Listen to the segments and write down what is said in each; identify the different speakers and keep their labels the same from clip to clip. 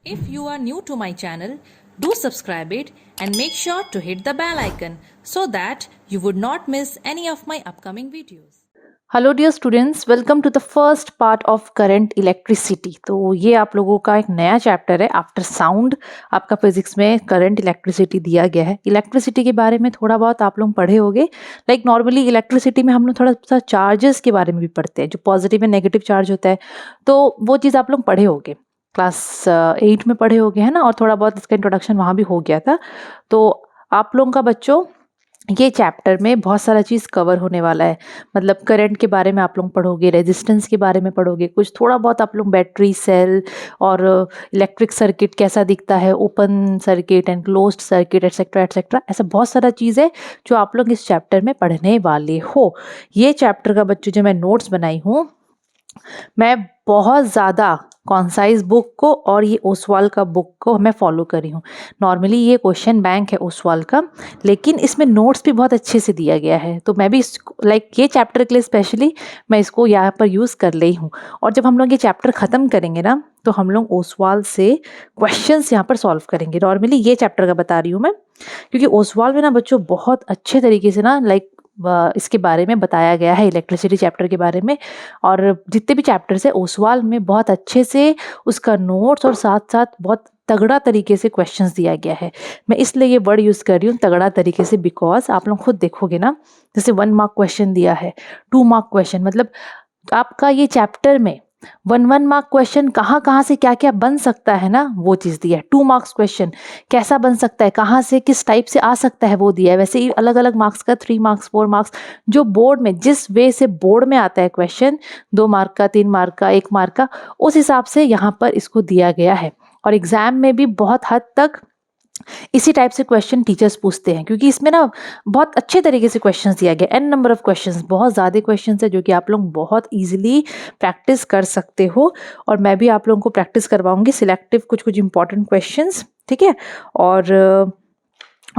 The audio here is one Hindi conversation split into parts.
Speaker 1: If you are new to my channel, do subscribe it and make sure to hit the bell icon so that you would not miss any of my upcoming videos.
Speaker 2: Hello dear students, welcome to the first part of current electricity. तो ये आप लोगों का एक नया चैप्टर है आफ्टर साउंड। आपका फिजिक्स में करंट इलेक्ट्रिसिटी दिया गया है। इलेक्ट्रिसिटी के बारे में थोड़ा बहुत आप लोग पढ़े होंगे। लाइक नॉर्मली इलेक्ट्रिसिटी में हम लोग थोड़ा सा चार्जेस के बारे में भी पढ़ते हैं, जो पॉजिटिव एंड नेगेटिव चार्ज होता है। तो वो चीज़ आप लोग पढ़े होंगे, क्लास 8 में पढ़े होंगे, है ना। और थोड़ा बहुत इसका इंट्रोडक्शन वहाँ भी हो गया था। तो आप लोगों का बच्चों ये चैप्टर में बहुत सारा चीज़ कवर होने वाला है। मतलब करंट के बारे में आप लोग पढ़ोगे, रेजिस्टेंस के बारे में पढ़ोगे, कुछ थोड़ा बहुत आप लोग बैटरी सेल और इलेक्ट्रिक सर्किट कैसा दिखता है, open circuit and closed circuit etcetera etcetera. ऐसा बहुत सारा चीज़ है जो आप लोग इस चैप्टर में पढ़ने वाले हो। ये चैप्टर का बच्चों जो मैं नोट्स बनाई हूँ, मैं बहुत ज़्यादा कॉन्साइज बुक को और ये ओसवाल का बुक को मैं फॉलो करी हूँ। नॉर्मली ये क्वेश्चन बैंक है ओसवाल का, लेकिन इसमें नोट्स भी बहुत अच्छे से दिया गया है। तो मैं भी ये चैप्टर के लिए स्पेशली मैं इसको यहाँ पर यूज़ कर ली हूँ। और जब हम लोग ये चैप्टर ख़त्म करेंगे ना, तो हम लोग ओसवाल से क्वेश्चंस यहाँ पर सॉल्व करेंगे। नॉर्मली ये चैप्टर का बता रही हूँ मैं, क्योंकि ओसवाल में ना बच्चों बहुत अच्छे तरीके से ना इसके बारे में बताया गया है, इलेक्ट्रिसिटी चैप्टर के बारे में। और जितने भी चैप्टर्स है ओसवाल में बहुत अच्छे से उसका नोट्स और साथ साथ बहुत तगड़ा तरीके से क्वेश्चंस दिया गया है। मैं इसलिए ये वर्ड यूज़ कर रही हूँ तगड़ा तरीके से, बिकॉज आप लोग खुद देखोगे ना, जैसे 1 मार्क क्वेश्चन दिया है, 2 मार्क क्वेश्चन, मतलब आपका ये चैप्टर में 1 मार्क क्वेश्चन कहाँ से क्या क्या बन सकता है ना, वो चीज़ दिया है। 2 मार्क्स क्वेश्चन कैसा बन सकता है, कहाँ से किस टाइप से आ सकता है, वो दिया है। वैसे ही अलग अलग मार्क्स का 3 मार्क्स 4 मार्क्स जो बोर्ड में जिस वे से बोर्ड में आता है क्वेश्चन, 2 मार्क का, 3 मार्क का, 1 मार्क का, उस हिसाब से यहाँ पर इसको दिया गया है। और एग्जाम में भी बहुत हद तक इसी टाइप से क्वेश्चन टीचर्स पूछते हैं, क्योंकि इसमें ना बहुत अच्छे तरीके से क्वेश्चंस दिया गया, एन नंबर ऑफ क्वेश्चंस, बहुत ज़्यादा क्वेश्चंस है जो कि आप लोग बहुत इजीली प्रैक्टिस कर सकते हो। और मैं भी आप लोगों को प्रैक्टिस करवाऊंगी सिलेक्टिव कुछ इंपॉर्टेंट क्वेश्चंस, ठीक है। और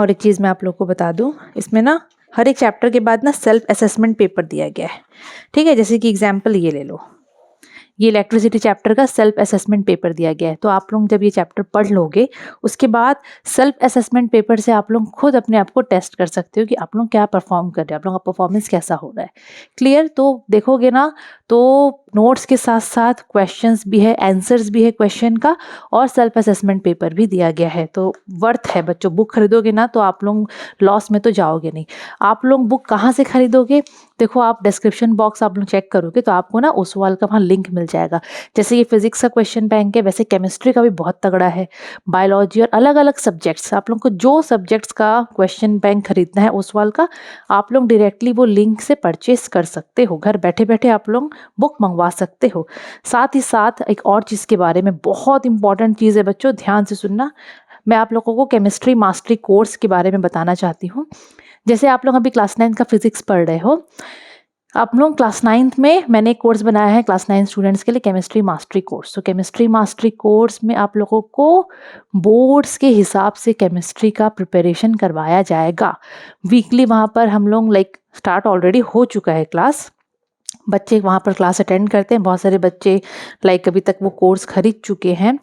Speaker 2: एक चीज़ मैं आप लोग को बता दूं, इसमें ना हर एक चैप्टर के बाद ना सेल्फ असेसमेंट पेपर दिया गया है, ठीक है। जैसे कि एग्जाम्पल ये ले लो, ये इलेक्ट्रिसिटी चैप्टर का सेल्फ असेसमेंट पेपर दिया गया है। तो आप लोग जब ये चैप्टर पढ़ लोगे, उसके बाद सेल्फ असेसमेंट पेपर से आप लोग खुद अपने आप को टेस्ट कर सकते हो कि आप लोग क्या परफॉर्म कर रहे हो, आप लोग का परफॉर्मेंस कैसा हो रहा है। क्लियर? तो देखोगे ना, तो नोट्स के साथ साथ क्वेश्चंस भी है, आंसर्स भी है क्वेश्चन का, और सेल्फ असेसमेंट पेपर भी दिया गया है। तो वर्थ है बच्चों, बुक खरीदोगे ना तो आप लोग लॉस में तो जाओगे नहीं। आप लोग बुक कहाँ से खरीदोगे? देखो, आप डिस्क्रिप्शन बॉक्स आप लोग चेक करोगे तो आपको ना ओसवाल का वहाँ लिंक मिल जाएगा। जैसे ये फिजिक्स का क्वेश्चन बैंक है, वैसे केमिस्ट्री का भी बहुत तगड़ा है, बायोलॉजी और अलग अलग सब्जेक्ट्स। आप लोग को जो सब्जेक्ट्स का क्वेश्चन बैंक खरीदना है ओसवाल का, आप लोग डायरेक्टली वो लिंक से परचेस कर सकते हो। घर बैठे बैठे आप लोग बुक मंगवा सकते हो। साथ ही साथ एक और चीज़ के बारे में, बहुत इंपॉर्टेंट चीज़ है बच्चों, ध्यान से सुनना। मैं आप लोगों को केमिस्ट्री मास्टरी कोर्स के बारे में बताना चाहती हूँ। जैसे आप लोग अभी क्लास 9 का फिजिक्स पढ़ रहे हो, आप लोग क्लास 9 में मैंने एक कोर्स बनाया है क्लास 9 स्टूडेंट्स के लिए, केमिस्ट्री मास्टरी कोर्स। तो केमिस्ट्री मास्टरी कोर्स में आप लोगों को बोर्ड्स के हिसाब से केमिस्ट्री का प्रिपरेशन करवाया जाएगा। वीकली वहाँ पर हम लोग स्टार्ट ऑलरेडी हो चुका है क्लास, बच्चे वहाँ पर क्लास अटेंड करते हैं। बहुत सारे बच्चे अभी तक वो कोर्स खरीद चुके हैं,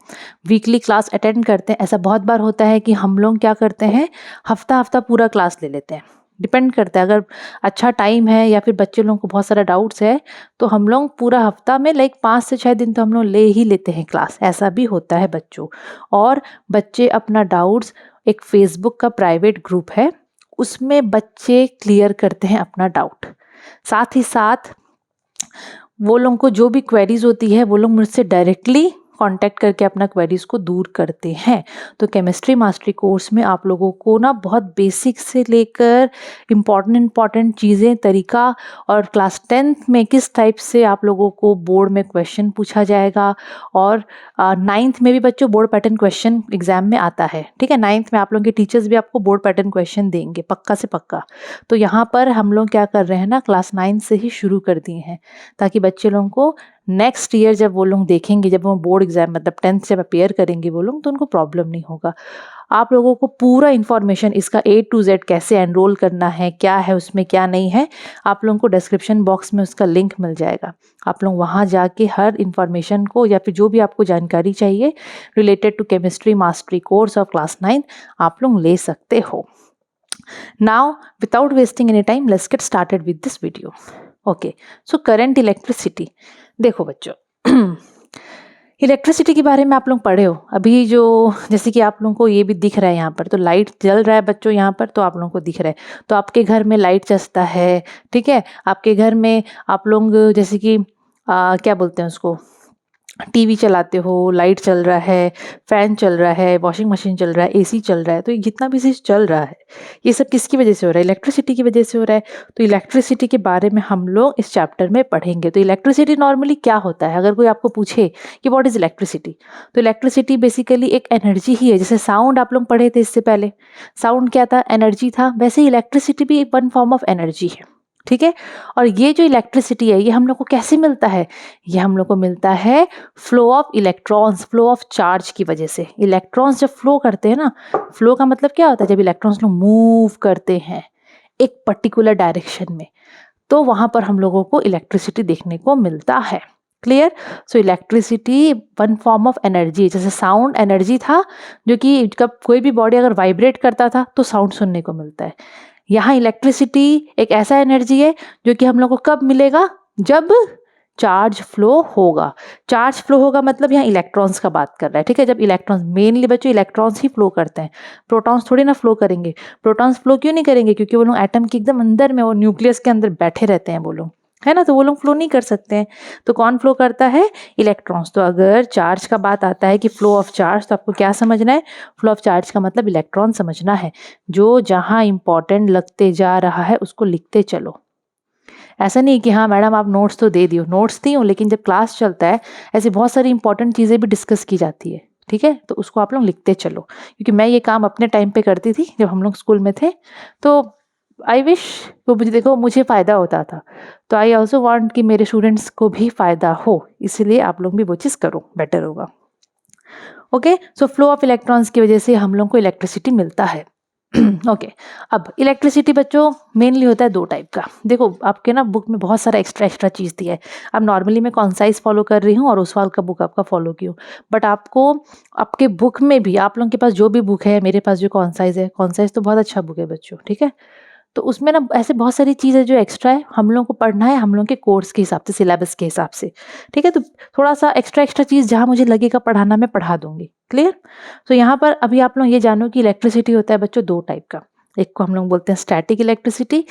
Speaker 2: वीकली क्लास अटेंड करते हैं। ऐसा बहुत बार होता है कि हम लोग क्या करते हैं, हफ्ता हफ्ता पूरा क्लास ले लेते हैं। डिपेंड करता है, अगर अच्छा टाइम है या फिर बच्चे लोगों को बहुत सारा डाउट्स है, तो हम लोग पूरा हफ्ता में 5 से 6 दिन तो हम लोग ले ही लेते हैं क्लास। ऐसा भी होता है बच्चों। और बच्चे अपना डाउट्स, एक फेसबुक का प्राइवेट ग्रुप है, उसमें बच्चे क्लियर करते हैं अपना डाउट। साथ ही साथ वो लोगों को जो भी क्वेरीज होती है, वो लोग मुझसे डायरेक्टली कांटेक्ट करके अपना क्वेरीज को दूर करते हैं। तो केमिस्ट्री मास्टरी कोर्स में आप लोगों को ना बहुत बेसिक से लेकर इम्पॉर्टेंट चीज़ें, तरीका, और क्लास 10th में किस टाइप से आप लोगों को बोर्ड में क्वेश्चन पूछा जाएगा। और 9th में भी बच्चों बोर्ड पैटर्न क्वेश्चन एग्जाम में आता है, ठीक है। 9th में आप लोगों के टीचर्स भी आपको बोर्ड पैटर्न क्वेश्चन देंगे, पक्का से पक्का। तो यहाँ पर हम लोग क्या कर रहे हैं ना, क्लास 9 से ही शुरू कर दिए हैं, ताकि बच्चे लोगों को नेक्स्ट ईयर जब वो लोग देखेंगे, जब वो बोर्ड एग्जाम मतलब 10th जब अपेयर करेंगे वो लोग, तो उनको प्रॉब्लम नहीं होगा। आप लोगों को पूरा इन्फॉर्मेशन इसका A to Z कैसे एनरोल करना है, क्या है उसमें क्या नहीं है, आप लोगों को डिस्क्रिप्शन बॉक्स में उसका लिंक मिल जाएगा। आप लोग वहाँ जाके हर इन्फॉर्मेशन को या फिर जो भी आपको जानकारी चाहिए related to chemistry mastery course of class 9 आप लोग ले सकते हो। Now without wasting any time let's get started with this video. Okay, so current electricity. देखो बच्चों, इलेक्ट्रिसिटी के बारे में आप लोग पढ़े हो अभी, जो जैसे कि आप लोगों को ये भी दिख रहा है यहाँ पर, तो लाइट जल रहा है बच्चों यहाँ पर, तो आप लोगों को दिख रहा है। तो आपके घर में लाइट चलता है, ठीक है, आपके घर में आप लोग जैसे कि क्या बोलते हैं उसको, टीवी चलाते हो, लाइट चल रहा है, फैन चल रहा है, वॉशिंग मशीन चल रहा है, एसी चल रहा है, तो ये जितना भी चीज़ चल रहा है ये सब किसकी वजह से हो रहा है? इलेक्ट्रिसिटी की वजह से हो रहा है। तो इलेक्ट्रिसिटी के बारे में हम लोग इस चैप्टर में पढ़ेंगे। तो इलेक्ट्रिसिटी नॉर्मली क्या होता है, अगर कोई आपको पूछे कि व्हाट इज़ इलेक्ट्रिसिटी, तो इलेक्ट्रिसिटी बेसिकली एक एनर्जी ही है। जैसे साउंड आप लोग पढ़े थे इससे पहले, साउंड क्या था? एनर्जी था। वैसे ही इलेक्ट्रिसिटी भी एक वन फॉर्म ऑफ एनर्जी है, ठीक है। और ये जो इलेक्ट्रिसिटी है ये हम लोग को कैसे मिलता है? ये हम लोग को मिलता है flow of electrons, flow of charge की वजह से। इलेक्ट्रॉन्स जब फ्लो करते हैं ना, फ्लो का मतलब क्या होता है? जब इलेक्ट्रॉन्स लोग मूव करते हैं एक पर्टिकुलर डायरेक्शन में, तो वहां पर हम लोगों को इलेक्ट्रिसिटी देखने को मिलता है। Clear? So electricity one form of energy. जैसे साउंड एनर्जी था, जो कि कब कोई भी बॉडी अगर वाइब्रेट करता था तो साउंड सुनने को मिलता है। यहाँ इलेक्ट्रिसिटी एक ऐसा एनर्जी है जो कि हम लोग को कब मिलेगा? जब चार्ज फ्लो होगा। चार्ज फ्लो होगा मतलब यहाँ इलेक्ट्रॉन्स का बात कर रहा है, ठीक है। जब इलेक्ट्रॉन्स, मेनली बच्चों इलेक्ट्रॉन्स ही फ्लो करते हैं, प्रोटॉन्स थोड़ी ना फ्लो करेंगे। प्रोटॉन्स फ्लो क्यों नहीं करेंगे? क्योंकि वो लोग एटम के एकदम अंदर में, वो न्यूक्लियस के अंदर बैठे रहते हैं वो लोग, है ना, तो वो लोग फ्लो नहीं कर सकते हैं। तो कौन फ्लो करता है? इलेक्ट्रॉन्स। तो अगर चार्ज का बात आता है कि फ्लो ऑफ चार्ज, तो आपको क्या समझना है? फ्लो ऑफ चार्ज का मतलब इलेक्ट्रॉन समझना है। जो जहाँ इंपॉर्टेंट लगते जा रहा है उसको लिखते चलो। ऐसा नहीं कि हाँ मैडम आप नोट्स तो दे दियो, नोट्स दी हूँ, लेकिन जब क्लास चलता है ऐसी बहुत सारी इंपॉर्टेंट चीज़ें भी डिस्कस की जाती है, ठीक है, तो उसको आप लोग लिखते चलो। क्योंकि मैं ये काम अपने टाइम पे करती थी जब हम लोग स्कूल में थे, तो आई विश वो मुझे, देखो मुझे फ़ायदा होता था, तो आई ऑल्सो वांट कि मेरे स्टूडेंट्स को भी फ़ायदा हो, इसलिए आप लोग भी वो चीज़ करो, बेटर होगा। Okay, so flow of electrons की वजह से हम लोग को इलेक्ट्रिसिटी मिलता है। ओके, अब इलेक्ट्रिसिटी बच्चों मेनली होता है दो टाइप का। देखो आपके ना बुक में बहुत सारा एक्स्ट्रा चीज़ दिया है। अब नॉर्मली मैं कॉन्साइज फॉलो कर रही हूँ और ओसवाल का बुक आपका फॉलो की हूँ, बट आपको आपके बुक में भी, आप लोगों के पास जो भी बुक है, मेरे पास जो कॉन्साइज है, कॉन्साइज तो बहुत अच्छा बुक है बच्चों, ठीक है, तो उसमें ना ऐसे बहुत सारी चीज़ें जो एक्स्ट्रा है हम लोगों को पढ़ना है, हम लोगों के कोर्स के हिसाब से, सिलेबस के हिसाब से, ठीक है। तो थोड़ा सा एक्स्ट्रा चीज़ जहाँ मुझे लगेगा पढ़ाना, मैं पढ़ा दूंगी। क्लियर? तो यहाँ पर अभी आप लोग ये जानो कि इलेक्ट्रिसिटी होता है बच्चों दो टाइप का। एक को हम लोग बोलते हैं स्टैटिक इलेक्ट्रिसिटी,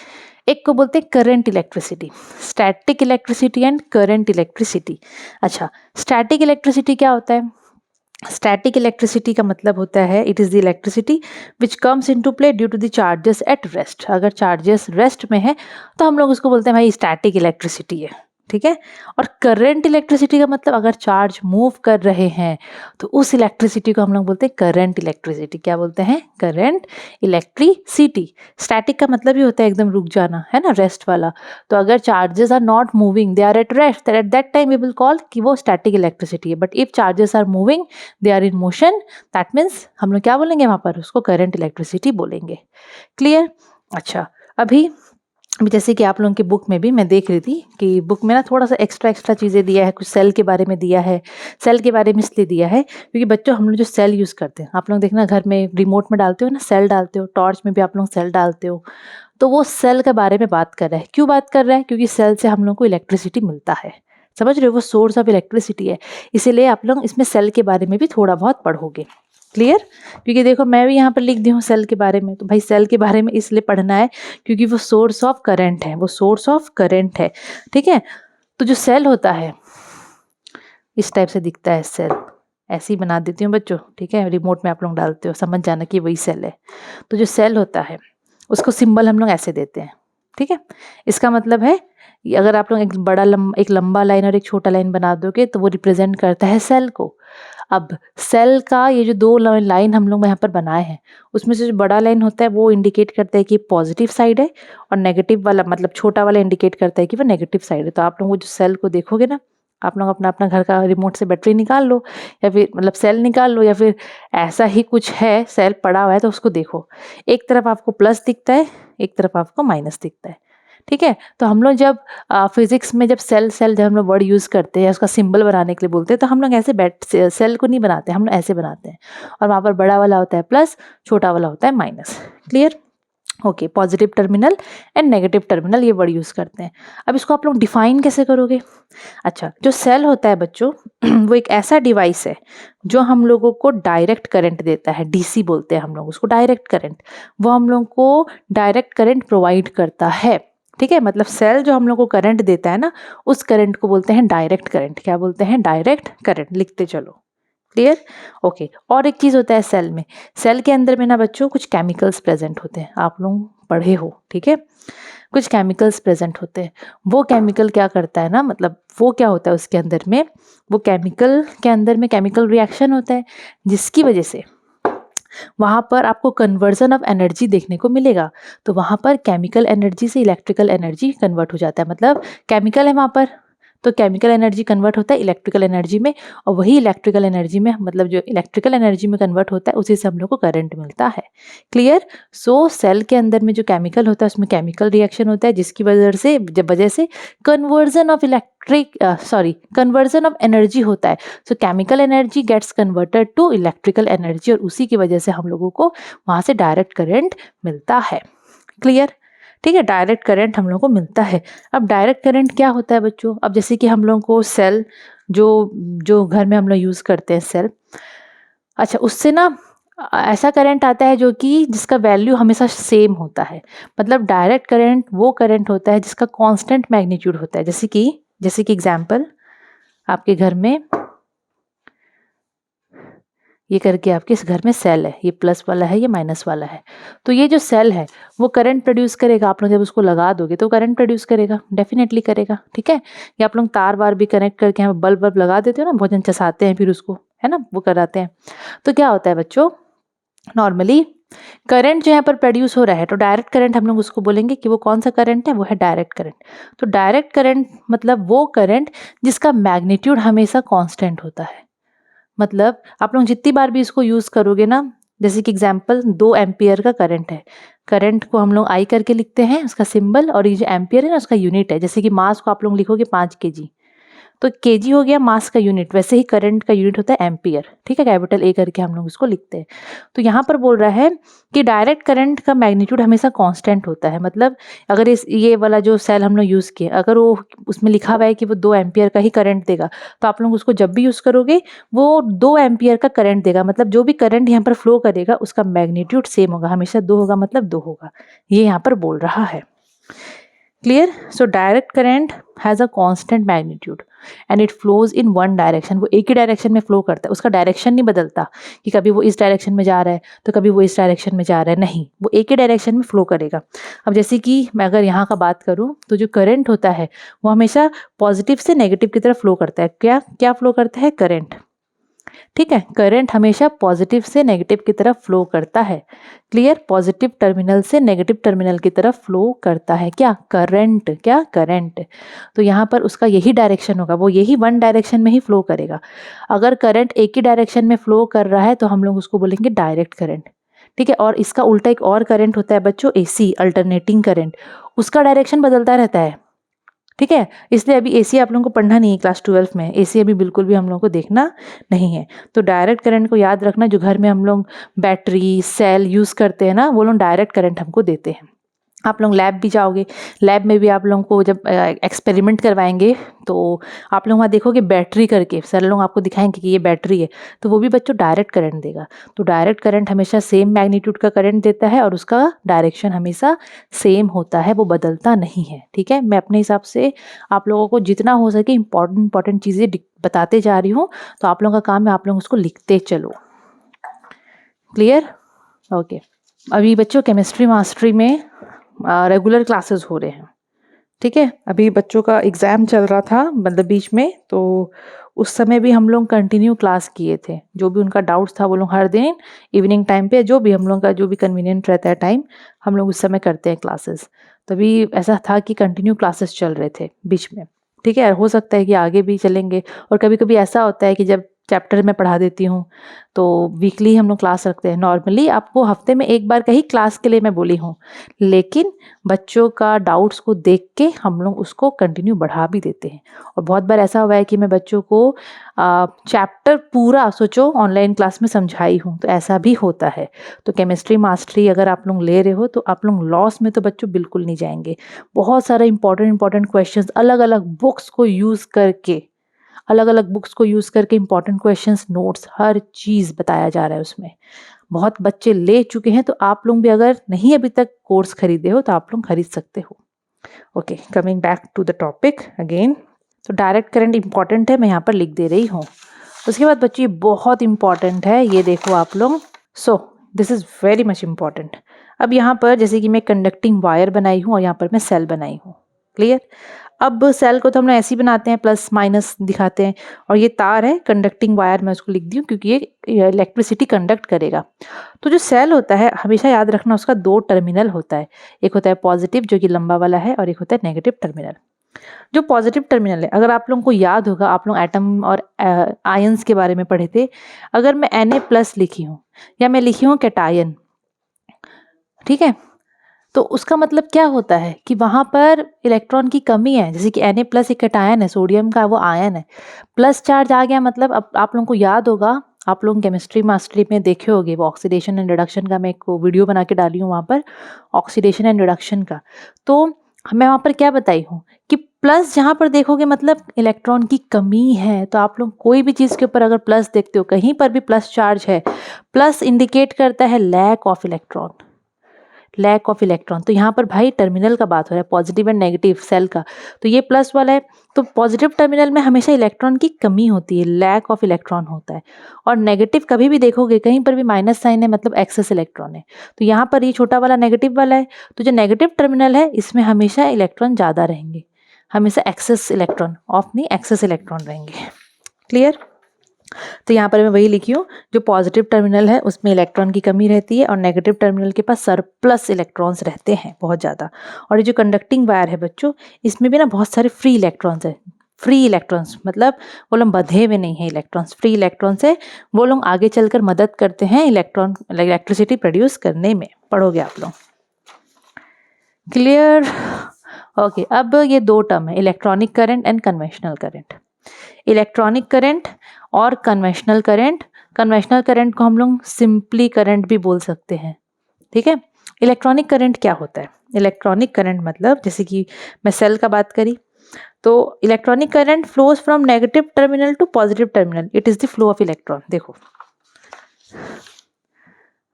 Speaker 2: एक को बोलते हैं current electricity. Static electricity and current electricity. अच्छा, स्टैटिक इलेक्ट्रिसिटी क्या होता है? स्टैटिक इलेक्ट्रिसिटी का मतलब होता है it is the electricity which comes into play due to the charges at rest. अगर चार्जेस रेस्ट में है तो हम लोग उसको बोलते हैं भाई स्टैटिक इलेक्ट्रिसिटी है, ठीक है। और करंट इलेक्ट्रिसिटी का मतलब अगर चार्ज मूव कर रहे हैं तो उस इलेक्ट्रिसिटी को हम लोग बोलते हैं करंट इलेक्ट्रिसिटी। क्या बोलते हैं? Current electricity. स्टैटिक का मतलब ही होता है एकदम रुक जाना, है ना, रेस्ट वाला। तो अगर charges are not moving, they are at rest, at that time we will call कि वो स्टैटिक इलेक्ट्रिसिटी है। But if charges are moving, they are in motion, that means हम लोग क्या बोलेंगे वहाँ पर? उसको करंट इलेक्ट्रिसिटी बोलेंगे। क्लियर? अच्छा, अभी जैसे कि आप लोगों की बुक में भी मैं देख रही थी कि बुक में ना थोड़ा सा एक्स्ट्रा चीज़ें दिया है, कुछ सेल के बारे में दिया है। सेल के बारे में इसलिए दिया है क्योंकि बच्चों हम लोग जो सेल यूज़ करते हैं, आप लोग देखना घर में रिमोट में डालते हो ना, सेल डालते हो, टॉर्च में भी आप लोग सेल डालते हो, तो वो सेल के बारे में बात कर रहा है। क्यों बात कर रहा है? क्योंकि सेल से हम लोग को इलेक्ट्रिसिटी मिलता है, समझ रहे हो, वो सोर्स ऑफ इलेक्ट्रिसिटी है। इसीलिए आप लोग इसमें सेल के बारे में भी थोड़ा बहुत पढ़ोगे। क्लियर? क्योंकि देखो मैं भी यहाँ पर लिख दी हूँ सेल के बारे में, तो भाई सेल के बारे में इसलिए पढ़ना है क्योंकि वो सोर्स ऑफ करंट है, वो सोर्स ऑफ करंट है, ठीक है। तो जो सेल होता है इस टाइप से दिखता है, सेल ऐसे ही बना देती हूँ बच्चों, ठीक है, रिमोट में आप लोग डालते हो, समझ जाना कि वही सेल है। तो जो सेल होता है उसको सिंबल हम लोग ऐसे देते हैं, ठीक है। इसका मतलब है अगर आप लोग एक लंबा लाइन और एक छोटा लाइन बना दोगे तो वो रिप्रेजेंट करता है सेल को। अब सेल का ये जो दो लाइन हम लोग यहाँ पर बनाए हैं, उसमें से जो बड़ा लाइन होता है वो इंडिकेट करता है कि पॉजिटिव साइड है, और नेगेटिव वाला मतलब छोटा वाला इंडिकेट करता है कि वो नेगेटिव साइड है। तो आप लोग वो जो सेल को देखोगे ना, आप लोग अपना अपना घर का रिमोट से बैटरी निकाल लो, या फिर मतलब सेल निकाल लो, या फिर ऐसा ही कुछ है सेल पड़ा हुआ है तो उसको देखो, एक तरफ आपको प्लस दिखता है, एक तरफ आपको माइनस दिखता है, ठीक है। तो हम लोग जब फिजिक्स में जब सेल जब हम लोग वर्ड यूज़ करते हैं, उसका सिंबल बनाने के लिए बोलते हैं, तो हम लोग ऐसे सेल को नहीं बनाते, हम लोग ऐसे बनाते हैं, और वहाँ पर बड़ा वाला होता है प्लस, छोटा वाला होता है minus. Clear? Okay, positive terminal and negative terminal ये वर्ड यूज़ करते हैं। अब इसको आप लोग डिफाइन कैसे करोगे? अच्छा, जो सेल होता है बच्चों वो एक ऐसा डिवाइस है जो हम लोगों को डायरेक्ट करंट देता है, डीसी बोलते हैं हम लोग उसको, डायरेक्ट करंट। वो हम लोग को डायरेक्ट करंट प्रोवाइड करता है, ठीक है। मतलब सेल जो हम लोग को करंट देता है ना, उस करंट को बोलते हैं डायरेक्ट करंट। क्या बोलते हैं? Direct current. लिखते चलो। क्लियर? ओके। और एक चीज़ होता है सेल में, सेल के अंदर में ना बच्चों कुछ केमिकल्स प्रेजेंट होते हैं, आप लोग पढ़े हो, ठीक है। कुछ केमिकल्स प्रेजेंट होते हैं, वो केमिकल क्या करता है ना, मतलब वो क्या होता है उसके अंदर में, वो केमिकल के अंदर में केमिकल रिएक्शन होता है, जिसकी वजह से वहाँ पर आपको कन्वर्जन ऑफ एनर्जी देखने को मिलेगा। तो वहाँ पर केमिकल एनर्जी से इलेक्ट्रिकल एनर्जी कन्वर्ट हो जाता है, मतलब केमिकल है वहाँ पर, तो केमिकल एनर्जी कन्वर्ट होता है इलेक्ट्रिकल एनर्जी में, और वही इलेक्ट्रिकल एनर्जी में, मतलब जो इलेक्ट्रिकल एनर्जी में कन्वर्ट होता है उसी से हम लोग को करंट मिलता है। क्लियर? सो सेल के अंदर में जो केमिकल होता है उसमें केमिकल रिएक्शन होता है, जिसकी वजह से कन्वर्जन ऑफ एनर्जी होता है। So chemical energy gets converted to electrical energy, और उसी की वजह से हम लोगों को वहाँ से डायरेक्ट करंट मिलता है। क्लियर? ठीक है, डायरेक्ट करंट हम लोग को मिलता है। अब डायरेक्ट करंट क्या होता है बच्चों? अब जैसे कि हम लोग को सेल जो जो घर में हम लोग यूज़ करते हैं सेल, अच्छा उससे ना ऐसा करंट आता है जो कि जिसका वैल्यू हमेशा सेम होता है। मतलब डायरेक्ट करंट वो करंट होता है जिसका कांस्टेंट मैग्नीट्यूड होता है। जैसे कि एग्जांपल, आपके घर में ये करके आपके इस घर में सेल है, ये प्लस वाला है, ये माइनस वाला है। तो ये जो सेल है वो करंट प्रोड्यूस करेगा। आप लोग जब उसको लगा दोगे तो करंट प्रोड्यूस करेगा, डेफिनेटली करेगा, ठीक है। या आप लोग तार वार भी कनेक्ट करके यहाँ बल्ब लगा देते हो ना, भोजन चसाते हैं फिर उसको, है ना, वो कराते हैं। तो क्या होता है बच्चों, नॉर्मली करंट जो यहाँ पर प्रोड्यूस हो रहा है, तो डायरेक्ट करंट हम लोग उसको बोलेंगे कि वो कौन सा करंट है, वो है डायरेक्ट करंट। तो डायरेक्ट करंट मतलब वो करंट जिसका मैग्नीट्यूड हमेशा कांस्टेंट होता है। मतलब आप लोग जितनी बार भी इसको यूज़ करोगे ना, जैसे कि एग्जांपल 2 एम्पियर का करंट है, करंट को हम लोग आई करके लिखते हैं उसका सिंबल, और ये जो एम्पियर है ना उसका यूनिट है। जैसे कि मास को आप लोग लिखोगे 5 kg, तो केजी हो गया मास का यूनिट, वैसे ही करंट का यूनिट होता है एम्पियर, ठीक है। कैपिटल ए करके हम लोग उसको लिखते हैं। तो यहाँ पर बोल रहा है कि डायरेक्ट करंट का मैग्नीट्यूड हमेशा कांस्टेंट होता है। मतलब अगर ये वाला जो सेल हम लोग यूज़ किए, अगर वो उसमें लिखा हुआ है कि वो 2 एम्पियर का ही करंट देगा, तो आप लोग उसको जब भी यूज़ करोगे वो 2 एम्पियर का करंट देगा। मतलब जो भी करंट यहाँ पर फ्लो करेगा उसका मैग्नीट्यूड सेम होगा, हमेशा 2 होगा, मतलब 2 होगा, ये यहाँ पर बोल रहा है। Clear? So direct current has a constant magnitude and it flows in one direction. वो एक ही डायरेक्शन में फ्लो करता है, उसका डायरेक्शन नहीं बदलता कि कभी वो इस डायरेक्शन में जा रहा है तो कभी वो इस डायरेक्शन में जा रहा है, नहीं, वो एक ही डायरेक्शन में फ्लो करेगा। अब जैसे कि मैं अगर यहाँ का बात करूँ तो जो करंट होता है वो हमेशा पॉजिटिव से नेगेटिव की तरफ फ्लो करता है। क्या क्या फ्लो करता है? करंट, ठीक है। करंट हमेशा पॉजिटिव से नेगेटिव की तरफ फ्लो करता है। क्लियर? पॉजिटिव टर्मिनल से नेगेटिव टर्मिनल की तरफ फ्लो करता है क्या? करंट। क्या? करंट। तो यहाँ पर उसका यही डायरेक्शन होगा, वो यही वन डायरेक्शन में ही फ्लो करेगा। अगर करंट एक ही डायरेक्शन में फ्लो कर रहा है तो हम लोग उसको बोलेंगे डायरेक्ट करंट, ठीक है। और इसका उल्टा एक और करंट होता है बच्चों, एसी, अल्टरनेटिंग करंट, उसका डायरेक्शन बदलता रहता है, ठीक है। इसलिए अभी एसी आप लोगों को पढ़ना नहीं है क्लास 12 में, एसी अभी बिल्कुल भी हम लोगों को देखना नहीं है। तो डायरेक्ट करंट को याद रखना, जो घर में हम लोग बैटरी सेल यूज़ करते हैं ना, वो लोग डायरेक्ट करंट हमको देते हैं। आप लोग लैब भी जाओगे, लैब में भी आप लोगों को जब एक्सपेरिमेंट करवाएंगे तो आप लोग वहाँ देखोगे बैटरी करके, सर लोग आपको दिखाएंगे कि ये बैटरी है, तो वो भी बच्चों डायरेक्ट करंट देगा। तो डायरेक्ट करंट हमेशा सेम मैग्नीट्यूड का करंट देता है और उसका डायरेक्शन हमेशा सेम होता है, वो बदलता नहीं है, ठीक है। मैं अपने हिसाब से आप लोगों को जितना हो सके इंपॉर्टेंट चीज़ें बताते जा रही हूँ, तो आप लोगों का काम है आप लोग उसको लिखते चलो। क्लियर? ओके। अभी बच्चों केमिस्ट्री मास्टरी में रेगुलर क्लासेस हो रहे हैं, ठीक है। अभी बच्चों का एग्ज़ाम चल रहा था मतलब बीच में, तो उस समय भी हम लोग कंटिन्यू क्लास किए थे। जो भी उनका डाउट्स था वो लोग हर दिन इवनिंग टाइम पे, जो भी हम लोग का जो भी कन्वीनियंट रहता है टाइम, हम लोग उस समय करते हैं क्लासेस। तभी ऐसा था कि कंटिन्यू क्लासेस चल रहे थे बीच में। ठीक है, हो सकता है कि आगे भी चलेंगे। और कभी कभी ऐसा होता है कि जब चैप्टर में पढ़ा देती हूँ तो वीकली हम लोग क्लास रखते हैं। नॉर्मली आपको हफ्ते में एक बार का ही क्लास के लिए मैं बोली हूँ, लेकिन बच्चों का डाउट्स को देख के हम लोग उसको कंटिन्यू बढ़ा भी देते हैं। और बहुत बार ऐसा हुआ है कि मैं बच्चों को चैप्टर पूरा सोचो ऑनलाइन क्लास में समझाई हूँ, तो ऐसा भी होता है। तो केमिस्ट्री मास्टरी अगर आप लोग ले रहे हो तो आप लोग लॉस में तो बच्चों बिल्कुल नहीं जाएंगे। बहुत सारे इंपॉर्टेंट क्वेश्चंस अलग अलग बुक्स को यूज़ करके इंपॉर्टेंट क्वेश्चंस, नोट्स, हर चीज़ बताया जा रहा है उसमें। बहुत बच्चे ले चुके हैं, तो आप लोग भी अगर नहीं अभी तक कोर्स खरीदे हो तो आप लोग खरीद सकते हो। Okay, coming back to the topic again. तो डायरेक्ट करंट इंपॉर्टेंट है, मैं यहाँ पर लिख दे रही हूँ। उसके बाद बच्चे बहुत इंपॉर्टेंट है, ये देखो आप लोग। So this is very much important. अब यहाँ पर जैसे कि मैं कंडक्टिंग वायर बनाई हूँ और यहाँ पर मैं सेल बनाई हूँ। क्लियर? अब सेल को तो हम लोग ऐसे ही बनाते हैं, प्लस माइनस दिखाते हैं, और ये तार है कंडक्टिंग वायर, मैं उसको लिख दी हूँ क्योंकि ये इलेक्ट्रिसिटी कंडक्ट करेगा। तो जो सेल होता है हमेशा याद रखना, उसका 2 टर्मिनल होता है। एक होता है पॉजिटिव जो कि लंबा वाला है, और एक होता है नेगेटिव टर्मिनल। जो पॉजिटिव टर्मिनल है, अगर आप लोगों को याद होगा, आप लोग एटम और आयंस के बारे में पढ़े थे। अगर मैं Na+ लिखी हूँ या मैं लिखी हूँ कैटायन, ठीक है, तो उसका मतलब क्या होता है कि वहाँ पर इलेक्ट्रॉन की कमी है। जैसे कि Na+ एक कैटायन है, सोडियम का वो आयन है, प्लस चार्ज आ गया, मतलब अब आप लोगों को याद होगा, आप लोग केमिस्ट्री मास्टरी में देखे होंगे, वो ऑक्सीडेशन एंड रिडक्शन का मैं एक वीडियो बना के डाली हूँ वहाँ पर, ऑक्सीडेशन एंड रिडक्शन का। तो मैं वहाँ पर क्या बताई हूँ कि प्लस जहाँ पर देखोगे मतलब इलेक्ट्रॉन की कमी है। तो आप लोग कोई भी चीज़ के ऊपर अगर प्लस देखते हो, कहीं पर भी प्लस चार्ज है, प्लस इंडिकेट करता है lack of electron, lack of electron. तो यहाँ पर भाई टर्मिनल का बात हो रहा है, पॉजिटिव एंड नेगेटिव सेल का। तो ये प्लस वाला है, तो पॉजिटिव टर्मिनल में हमेशा इलेक्ट्रॉन की कमी होती है, लैक ऑफ इलेक्ट्रॉन होता है। और नेगेटिव कभी भी देखोगे कहीं पर भी माइनस साइन है, मतलब एक्सेस इलेक्ट्रॉन है। तो यहाँ पर ये छोटा वाला नेगेटिव वाला है, तो जो नेगेटिव टर्मिनल है इसमें हमेशा इलेक्ट्रॉन ज़्यादा रहेंगे, हमेशा एक्सेस इलेक्ट्रॉन, ऑफ नहीं एक्सेस इलेक्ट्रॉन रहेंगे। क्लियर? तो यहाँ पर मैं वही लिखी हूँ, जो पॉजिटिव टर्मिनल है उसमें इलेक्ट्रॉन की कमी रहती है, और नेगेटिव टर्मिनल के पास सरप्लस इलेक्ट्रॉन्स रहते हैं बहुत ज़्यादा। और ये जो कंडक्टिंग वायर है बच्चों, इसमें भी ना बहुत सारे फ्री इलेक्ट्रॉन्स है। फ्री इलेक्ट्रॉन्स मतलब वो लोग बंधे हुए नहीं है इलेक्ट्रॉन्स, फ्री इलेक्ट्रॉन्स है, वो लोग आगे चलकर मदद करते हैं इलेक्ट्रिसिटी प्रोड्यूस करने में। पढ़ोगे आप लोग। क्लियर? ओके, अब ये 2 टर्म है, electronic current and conventional current. Electronic current और कन्वेंशनल करंट। कन्वेंशनल करंट को हम लोग सिंपली करंट भी बोल सकते हैं, ठीक है। इलेक्ट्रॉनिक करंट क्या होता है? इलेक्ट्रॉनिक करंट मतलब जैसे कि मैं सेल का बात करी, तो electronic current flows from negative terminal to positive terminal, it is the flow of electron. देखो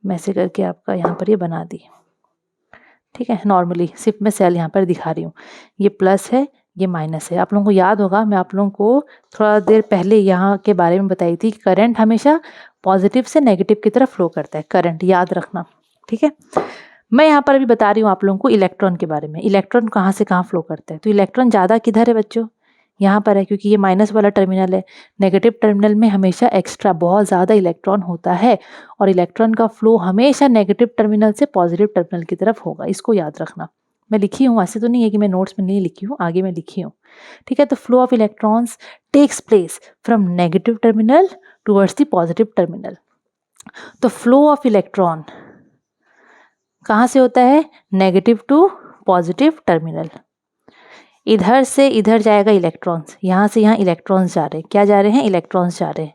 Speaker 2: मैं ऐसे करके आपका यहाँ पर ये बना दी, ठीक है। नॉर्मली सिर्फ मैं सेल यहाँ पर दिखा रही हूँ, ये प्लस है, ये माइनस है। आप लोगों को याद होगा, मैं आप लोगों को थोड़ा देर पहले यहाँ के बारे में बताई थी कि करंट हमेशा पॉजिटिव से नेगेटिव की तरफ फ्लो करता है, करंट याद रखना, ठीक है। मैं यहाँ पर अभी बता रही हूँ आप लोगों को इलेक्ट्रॉन के बारे में। इलेक्ट्रॉन कहाँ से कहाँ फ्लो करता है? तो इलेक्ट्रॉन ज़्यादा किधर है बच्चों? यहाँ पर है, क्योंकि ये माइनस वाला टर्मिनल है। नेगेटिव टर्मिनल में हमेशा एक्स्ट्रा बहुत ज़्यादा इलेक्ट्रॉन होता है, और इलेक्ट्रॉन का फ्लो हमेशा नेगेटिव टर्मिनल से पॉजिटिव टर्मिनल की तरफ होगा, इसको याद रखना। मैं लिखी हूँ, ऐसे तो नहीं है कि मैं नोट्स में नहीं लिखी हूँ, आगे मैं लिखी हूँ, ठीक है। तो flow of electrons takes place from negative terminal towards the positive terminal. तो फ्लो ऑफ इलेक्ट्रॉन कहाँ से होता है? Negative to positive terminal. इधर से इधर जाएगा इलेक्ट्रॉन्स, यहाँ से यहाँ इलेक्ट्रॉन्स जा रहे हैं। क्या जा रहे हैं? इलेक्ट्रॉन्स जा रहे हैं।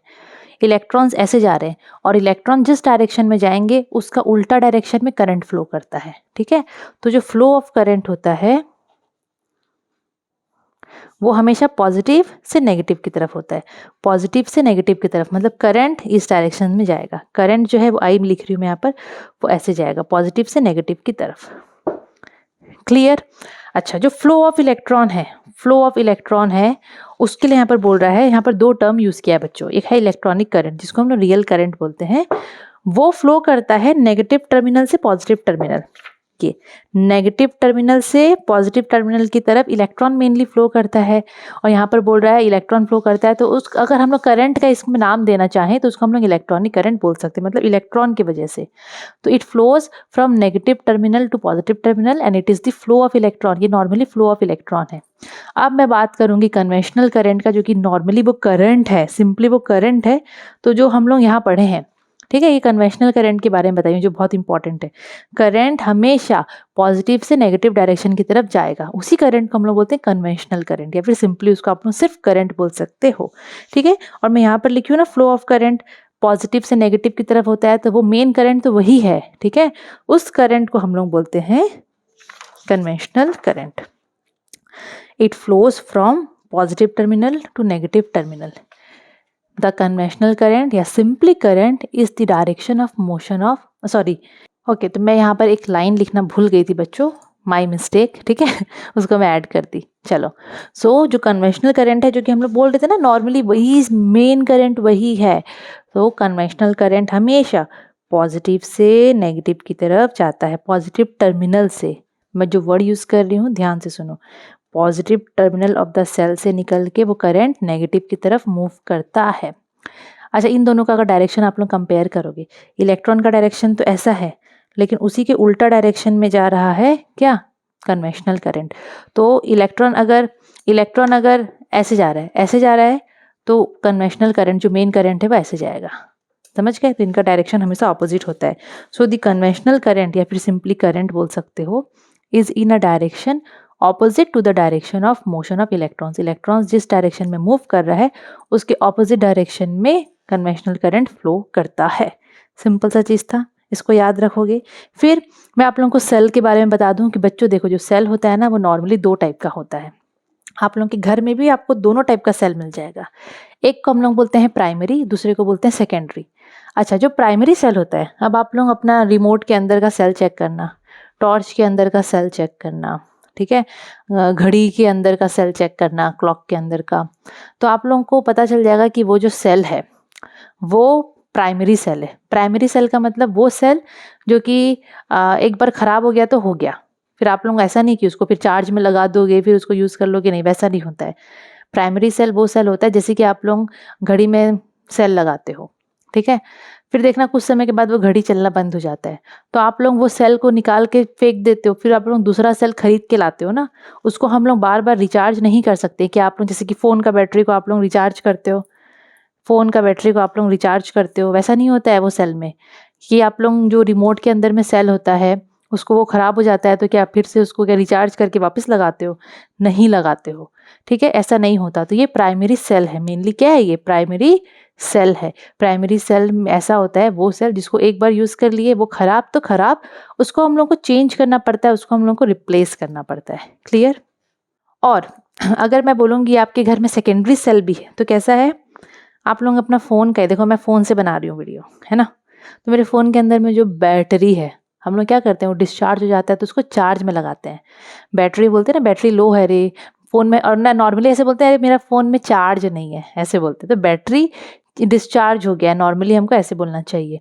Speaker 2: इलेक्ट्रॉन्स ऐसे जा रहे हैं, और इलेक्ट्रॉन जिस डायरेक्शन में जाएंगे उसका उल्टा डायरेक्शन में करंट फ्लो करता है, ठीक है। तो जो फ्लो ऑफ करंट होता है वो हमेशा पॉजिटिव से नेगेटिव की तरफ होता है। पॉजिटिव से नेगेटिव की तरफ मतलब करंट इस डायरेक्शन में जाएगा। करंट जो है वो आई लिख रही हूँ मैं यहाँ पर, वो ऐसे जाएगा पॉजिटिव से नेगेटिव की तरफ। क्लियर? अच्छा, जो फ्लो ऑफ इलेक्ट्रॉन है, फ्लो ऑफ इलेक्ट्रॉन है, उसके लिए यहाँ पर बोल रहा है, यहाँ पर 2 टर्म यूज किया है बच्चों। एक है इलेक्ट्रॉनिक करंट, जिसको हम लोग रियल करंट बोलते हैं, वो फ्लो करता है नेगेटिव टर्मिनल से पॉजिटिव टर्मिनल। ये नेगेटिव टर्मिनल से पॉजिटिव टर्मिनल की तरफ इलेक्ट्रॉन मेनली फ्लो करता है, और यहाँ पर बोल रहा है इलेक्ट्रॉन फ्लो करता है, तो उस अगर हम लोग करंट का इसमें नाम देना चाहें तो उसको हम लोग इलेक्ट्रॉनिक करंट बोल सकते हैं, मतलब इलेक्ट्रॉन की वजह से। तो it flows from negative terminal to positive terminal and it is the flow of electron. ये नॉर्मली फ्लो ऑफ इलेक्ट्रॉन है। अब मैं बात करूँगी कन्वेंशनल करंट का, जो कि नॉर्मली वो करंट है, सिंपली वो करंट है, तो जो हम लोग यहाँ पढ़े हैं, ठीक है। ये कन्वेंशनल करंट के बारे में बताइए जो बहुत इंपॉर्टेंट है। करंट हमेशा पॉजिटिव से नेगेटिव डायरेक्शन की तरफ जाएगा, उसी करंट को हम लोग बोलते हैं कन्वेंशनल करंट, या फिर सिंपली उसको आप लोग सिर्फ करंट बोल सकते हो, ठीक है। और मैं यहाँ पर लिखी हूँ ना, फ्लो ऑफ करंट पॉजिटिव से नेगेटिव की तरफ होता है, तो वो मेन करंट तो वही है, ठीक है। उस करंट को हम लोग बोलते हैं conventional current. It flows from positive terminal to negative terminal. The conventional current या simply current is the direction of motion of okay, तो मैं यहाँ पर एक लाइन लिखना भूल गई थी बच्चों, माई मिस्टेक, ठीक है। उसको मैं ऐड कर दी। चलो, सो जो कन्वेंशनल करंट है, जो कि हम लोग बोल रहे थे ना, नॉर्मली वही मेन करंट वही है। तो कन्वेंशनल करंट हमेशा पॉजिटिव से नेगेटिव की तरफ जाता है, पॉजिटिव टर्मिनल से। मैं जो वर्ड यूज़ कर रही हूँ ध्यान से सुनो, positive terminal of the cell से निकल के वो करंट नेगेटिव की तरफ मूव करता है। अच्छा, इन दोनों का अगर डायरेक्शन आप लोग कंपेयर करोगे, इलेक्ट्रॉन का डायरेक्शन तो ऐसा है, लेकिन उसी के उल्टा डायरेक्शन में जा रहा है क्या, कन्वेंशनल करंट। तो इलेक्ट्रॉन अगर ऐसे जा रहा है तो कन्वेंशनल करंट जो मेन करंट है वो ऐसे जाएगा, समझ गए। तो इनका डायरेक्शन हमेशा ऑपोजिट होता है। सो द कन्वेंशनल करंट या फिर सिंपली करंट बोल सकते हो, is in a direction opposite to the direction of motion of electrons. Electrons जिस डायरेक्शन में मूव कर रहा है उसके ऑपोजिट डायरेक्शन में कन्वेंशनल करंट फ्लो करता है। सिंपल सा चीज़ था, इसको याद रखोगे। फिर मैं आप लोगों को सेल के बारे में बता दूं कि बच्चों देखो, जो सेल होता है ना, वो नॉर्मली 2 टाइप का होता है। आप लोगों के घर में भी आपको दोनों टाइप का सेल मिल जाएगा। एक को हम लोग बोलते हैं प्राइमरी, दूसरे को बोलते हैं सेकेंडरी। अच्छा, जो प्राइमरी सेल होता है, अब आप लोग अपना रिमोट के अंदर का सेल चेक करना, टॉर्च के अंदर का सेल चेक करना, ठीक है, घड़ी के अंदर का सेल चेक करना, क्लॉक के अंदर का, तो आप लोगों को पता चल जाएगा कि वो जो सेल है वो प्राइमरी सेल है। प्राइमरी सेल का मतलब वो सेल जो कि एक बार ख़राब हो गया तो हो गया, फिर आप लोग ऐसा नहीं कि उसको फिर चार्ज में लगा दोगे फिर उसको यूज़ कर लोगे, नहीं, वैसा नहीं होता है। प्राइमरी सेल वो सेल होता है जैसे कि आप लोग घड़ी में सेल लगाते हो, ठीक है, फिर देखना कुछ समय के बाद वो घड़ी चलना बंद हो जाता है, तो आप लोग वो सेल को निकाल के फेंक देते हो, फिर आप लोग दूसरा सेल खरीद के लाते हो ना, उसको हम लोग बार बार रिचार्ज नहीं कर सकते। कि आप लोग जैसे कि फ़ोन का बैटरी को आप लोग रिचार्ज करते हो, वैसा नहीं होता है वो सेल में। कि आप लोग जो रिमोट के अंदर में सेल होता है उसको वो ख़राब हो जाता है तो क्या फिर से उसको क्या रिचार्ज करके वापस लगाते हो, नहीं लगाते हो, ठीक है, ऐसा नहीं होता। तो ये प्राइमरी सेल है, मेनली क्या है, ये प्राइमरी सेल है। प्राइमरी सेल में ऐसा होता है वो सेल जिसको एक बार यूज़ कर लिए वो ख़राब तो ख़राब, उसको हम लोग को चेंज करना पड़ता है, उसको हम लोग को रिप्लेस करना पड़ता है। क्लियर। और अगर मैं बोलूँगी आपके घर में सेकेंडरी सेल भी है तो कैसा है, आप लोग अपना फ़ोन का, देखो मैं फ़ोन से बना रही हूँ वीडियो, है ना, तो मेरे फ़ोन के अंदर में जो बैटरी है, हम लोग क्या करते हैं, वो डिस्चार्ज हो जाता है तो उसको चार्ज में लगाते हैं। बैटरी बोलते हैं ना, बैटरी लो है रे फ़ोन में, और ना नॉर्मली ऐसे बोलते हैं मेरा फ़ोन में चार्ज नहीं है, ऐसे बोलते हैं। तो बैटरी डिस्चार्ज हो गया, नॉर्मली हमको ऐसे बोलना चाहिए।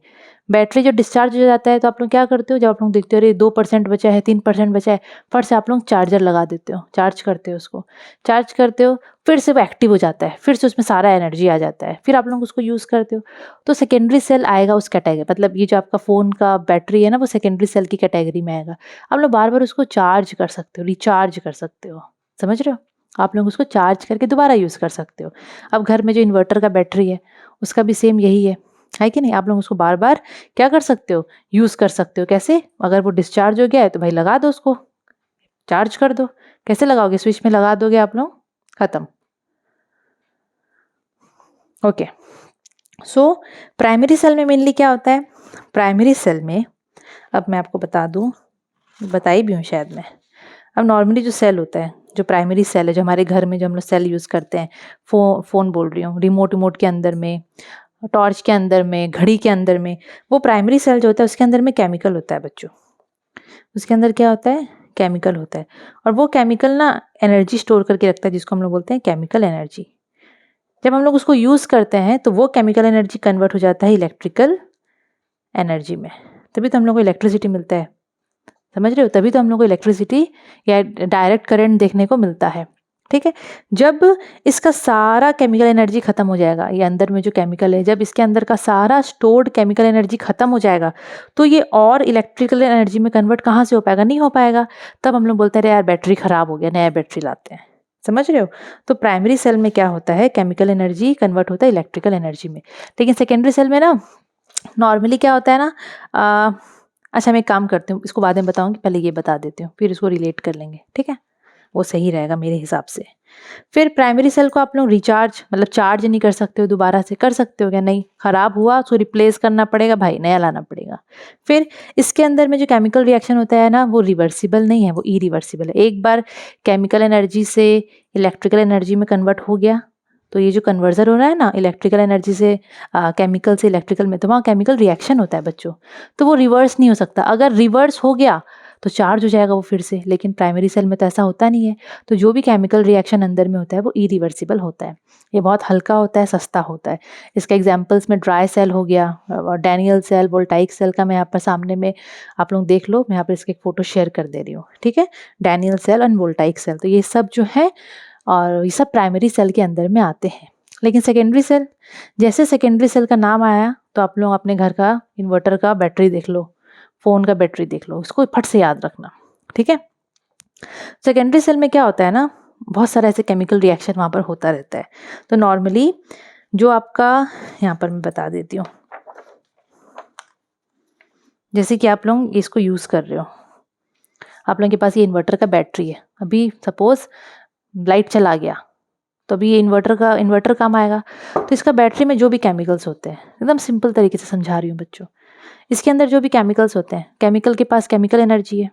Speaker 2: बैटरी जो डिस्चार्ज हो जाता है तो आप लोग क्या करते हो, जब आप लोग देखते हो अरे 2% बचा है, 3% बचा है, फट से आप लोग चार्जर लगा देते हो, चार्ज करते हो, उसको चार्ज करते हो, फिर से वो एक्टिव हो जाता है, फिर से उसमें सारा एनर्जी आ जाता है, फिर आप लोग उसको यूज़ करते हो। तो सेकेंडरी सेल आएगा उस कैटेगरी, मतलब ये जो आपका फ़ोन का बैटरी है ना, वो सेकेंडरी सेल की कैटेगरी में आएगा। आप लोग बार बार उसको चार्ज कर सकते हो, रिचार्ज कर सकते हो, समझ रहे हो, आप लोग उसको चार्ज करके दोबारा यूज़ कर सकते हो। अब घर में जो इन्वर्टर का बैटरी है उसका भी सेम यही है कि नहीं, आप लोग उसको बार बार क्या कर सकते हो, यूज़ कर सकते हो। कैसे, अगर वो डिस्चार्ज हो गया है तो भाई लगा दो, उसको चार्ज कर दो। कैसे लगाओगे, स्विच में लगा दोगे आप लोग, खत्म। ओके, सो प्राइमरी सेल में मेनली क्या होता है, प्राइमरी सेल में अब मैं आपको बता दूं, बताई भी हूँ शायद मैं। अब नॉर्मली जो सेल होता है, जो प्राइमरी सेल है, जो हमारे घर में जो हम लोग सेल यूज़ करते हैं, फ़ोन बोल रही हूँ, रिमोट के अंदर में, टॉर्च के अंदर में, घड़ी के अंदर में, वो प्राइमरी सेल जो होता है उसके अंदर में केमिकल होता है बच्चों। उसके अंदर क्या होता है, केमिकल होता है, और वो केमिकल ना एनर्जी स्टोर करके रखता है, जिसको हम लोग बोलते हैं केमिकल एनर्जी। जब हम लोग उसको यूज़ करते हैं तो वो केमिकल एनर्जी कन्वर्ट हो जाता है इलेक्ट्रिकल एनर्जी में, तभी तो हम लोग को इलेक्ट्रिसिटी मिलता है, समझ रहे हो? तभी तो हम लोग को इलेक्ट्रिसिटी या डायरेक्ट करंट देखने को मिलता है। ठीक है, जब इसका सारा केमिकल एनर्जी खत्म हो जाएगा, ये अंदर में जो केमिकल है, जब इसके अंदर का सारा स्टोर्ड केमिकल एनर्जी खत्म हो जाएगा तो ये और इलेक्ट्रिकल एनर्जी में कन्वर्ट कहाँ से हो पाएगा? नहीं हो पाएगा। तब हम लोग बोलते हैं अरे यार बैटरी खराब हो गया, नया बैटरी लाते हैं। समझ रहे हो? तो प्राइमरी सेल में क्या होता है, केमिकल एनर्जी कन्वर्ट होता है इलेक्ट्रिकल एनर्जी में। लेकिन सेकेंडरी सेल में ना नॉर्मली क्या होता है ना, अच्छा मैं एक काम करती हूँ, इसको बाद में बताऊंगी, पहले ये बता देती हूँ, फिर इसको रिलेट कर लेंगे। ठीक है, वो सही रहेगा मेरे हिसाब से। फिर प्राइमरी सेल को आप लोग रिचार्ज मतलब चार्ज नहीं कर सकते हो, दोबारा से कर सकते हो क्या? नहीं, खराब हुआ उसको रिप्लेस करना पड़ेगा भाई, नया लाना पड़ेगा। फिर इसके अंदर में जो केमिकल रिएक्शन होता है ना, वो रिवर्सिबल नहीं है, वो इरिवर्सिबल है। एक बार केमिकल एनर्जी से इलेक्ट्रिकल एनर्जी में कन्वर्ट हो गया तो ये जो कन्वर्जन हो रहा है ना इलेक्ट्रिकल एनर्जी से केमिकल से इलेक्ट्रिकल में, तो वहाँ केमिकल रिएक्शन होता है बच्चों, तो वो रिवर्स नहीं हो सकता। अगर रिवर्स हो गया तो चार्ज हो जाएगा वो फिर से, लेकिन प्राइमरी सेल में तो ऐसा होता नहीं है। तो जो भी केमिकल रिएक्शन अंदर में होता है वो इरिवर्सिबल होता है। ये बहुत हल्का होता है, सस्ता होता है। इसका एग्जांपल्स में ड्राई सेल हो गया और डैनियल सेल, वोल्टाइक सेल का मैं यहाँ पर सामने में आप लोग देख लो, मैं यहाँ पर इसके एक फ़ोटो शेयर कर दे रही हूँ। ठीक है, डैनियल सेल और वोल्टाइक सेल, तो ये सब जो है और ये सब प्राइमरी सेल के अंदर में आते हैं। लेकिन सेकेंडरी सेल, जैसे सेकेंडरी सेल का नाम आया तो आप लोग अपने घर का इन्वर्टर का बैटरी देख लो, फ़ोन का बैटरी देख लो, इसको फट से याद रखना। ठीक है, सेकेंडरी सेल में क्या होता है ना, बहुत सारा ऐसे केमिकल रिएक्शन वहाँ पर होता रहता है। तो नॉर्मली जो आपका यहाँ पर मैं बता देती हूँ, जैसे कि आप लोग इसको यूज़ कर रहे हो, आप लोगों के पास ये इन्वर्टर का बैटरी है, अभी सपोज लाइट चला गया तो अभी ये इन्वर्टर काम आएगा। तो इसका बैटरी में जो भी केमिकल्स होते हैं, एकदम सिंपल तरीके से समझा रही हूँ बच्चों, इसके अंदर जो भी केमिकल्स होते हैं, केमिकल के पास केमिकल एनर्जी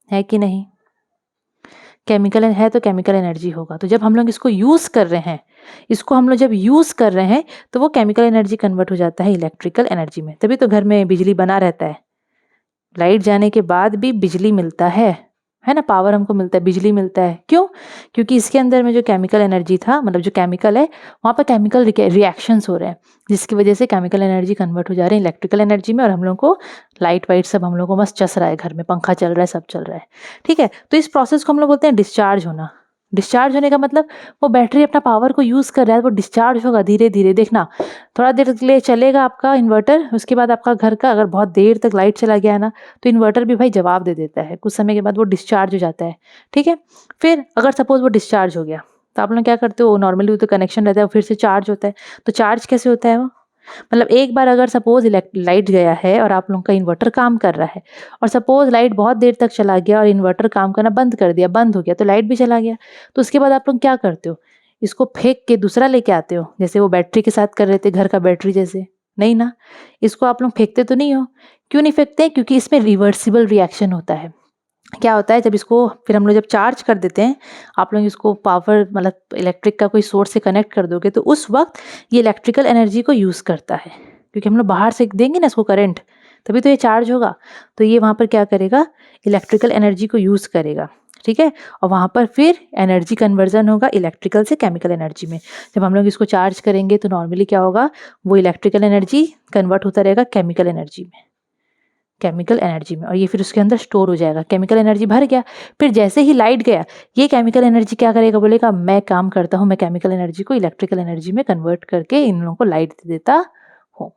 Speaker 2: है कि नहीं? केमिकल है तो केमिकल एनर्जी होगा। तो जब हम लोग इसको यूज़ कर रहे हैं, इसको हम लोग जब यूज़ कर रहे हैं तो वो केमिकल एनर्जी कन्वर्ट हो जाता है इलेक्ट्रिकल एनर्जी में। तभी तो घर में बिजली बना रहता है, लाइट जाने के बाद भी बिजली मिलता है ना, पावर हमको मिलता है, बिजली मिलता है। क्यों? क्योंकि इसके अंदर में जो केमिकल एनर्जी था, मतलब जो केमिकल है वहाँ पर केमिकल रिएक्शंस हो रहे हैं, जिसकी वजह से केमिकल एनर्जी कन्वर्ट हो जा रही है इलेक्ट्रिकल एनर्जी में, और हम लोग को लाइट वाइट सब हम लोग को मस्त चस रहा है, घर में पंखा चल रहा है, सब चल रहा है। ठीक है, तो इस प्रोसेस को हम लोग बोलते हैं डिस्चार्ज होना। डिस्चार्ज होने का मतलब वो बैटरी अपना पावर को यूज़ कर रहा है, वो डिस्चार्ज होगा धीरे धीरे। देखना, थोड़ा देर के लिए चलेगा आपका इन्वर्टर, उसके बाद आपका घर का अगर बहुत देर तक लाइट चला गया है ना, तो इन्वर्टर भी भाई जवाब दे देता है, कुछ समय के बाद वो डिस्चार्ज हो जाता है। ठीक है, फिर अगर सपोज वो डिस्चार्ज हो गया तो आप लोग क्या करते हो, नॉर्मली वो तो कनेक्शन रहता है, वो फिर से चार्ज होता है। तो चार्ज कैसे होता है वो, मतलब एक बार अगर सपोज लाइट गया है और आप लोगों का इन्वर्टर काम कर रहा है, और सपोज लाइट बहुत देर तक चला गया और इन्वर्टर काम करना बंद कर दिया, बंद हो गया, तो लाइट भी चला गया, तो उसके बाद आप लोग क्या करते हो, इसको फेंक के दूसरा लेके आते हो, जैसे वो बैटरी के साथ कर रहे थे, घर का बैटरी जैसे। नहीं ना, इसको आप लोग फेंकते तो नहीं हो। क्यों नहीं फेंकते? क्योंकि इसमें रिवर्सिबल रिएक्शन होता है। क्या होता है, जब इसको फिर हम लोग जब चार्ज कर देते हैं, आप लोग इसको पावर मतलब इलेक्ट्रिक का कोई सोर्स से कनेक्ट कर दोगे, तो उस वक्त ये इलेक्ट्रिकल एनर्जी को यूज़ करता है, क्योंकि हम लोग बाहर से देंगे ना इसको करंट, तभी तो ये चार्ज होगा। तो ये वहाँ पर क्या करेगा, इलेक्ट्रिकल एनर्जी को यूज़ करेगा। ठीक है, और वहाँ पर फिर एनर्जी कन्वर्जन होगा इलेक्ट्रिकल से केमिकल एनर्जी में। जब हम लोग इसको चार्ज करेंगे तो नॉर्मली क्या होगा, वो इलेक्ट्रिकल एनर्जी कन्वर्ट होता रहेगा केमिकल एनर्जी में, और ये फिर उसके अंदर स्टोर हो जाएगा। केमिकल एनर्जी भर गया, फिर जैसे ही लाइट गया, ये केमिकल एनर्जी क्या करेगा, बोलेगा मैं काम करता हूँ, मैं केमिकल एनर्जी को इलेक्ट्रिकल एनर्जी में कन्वर्ट करके इन लोगों को लाइट दे देता हूँ।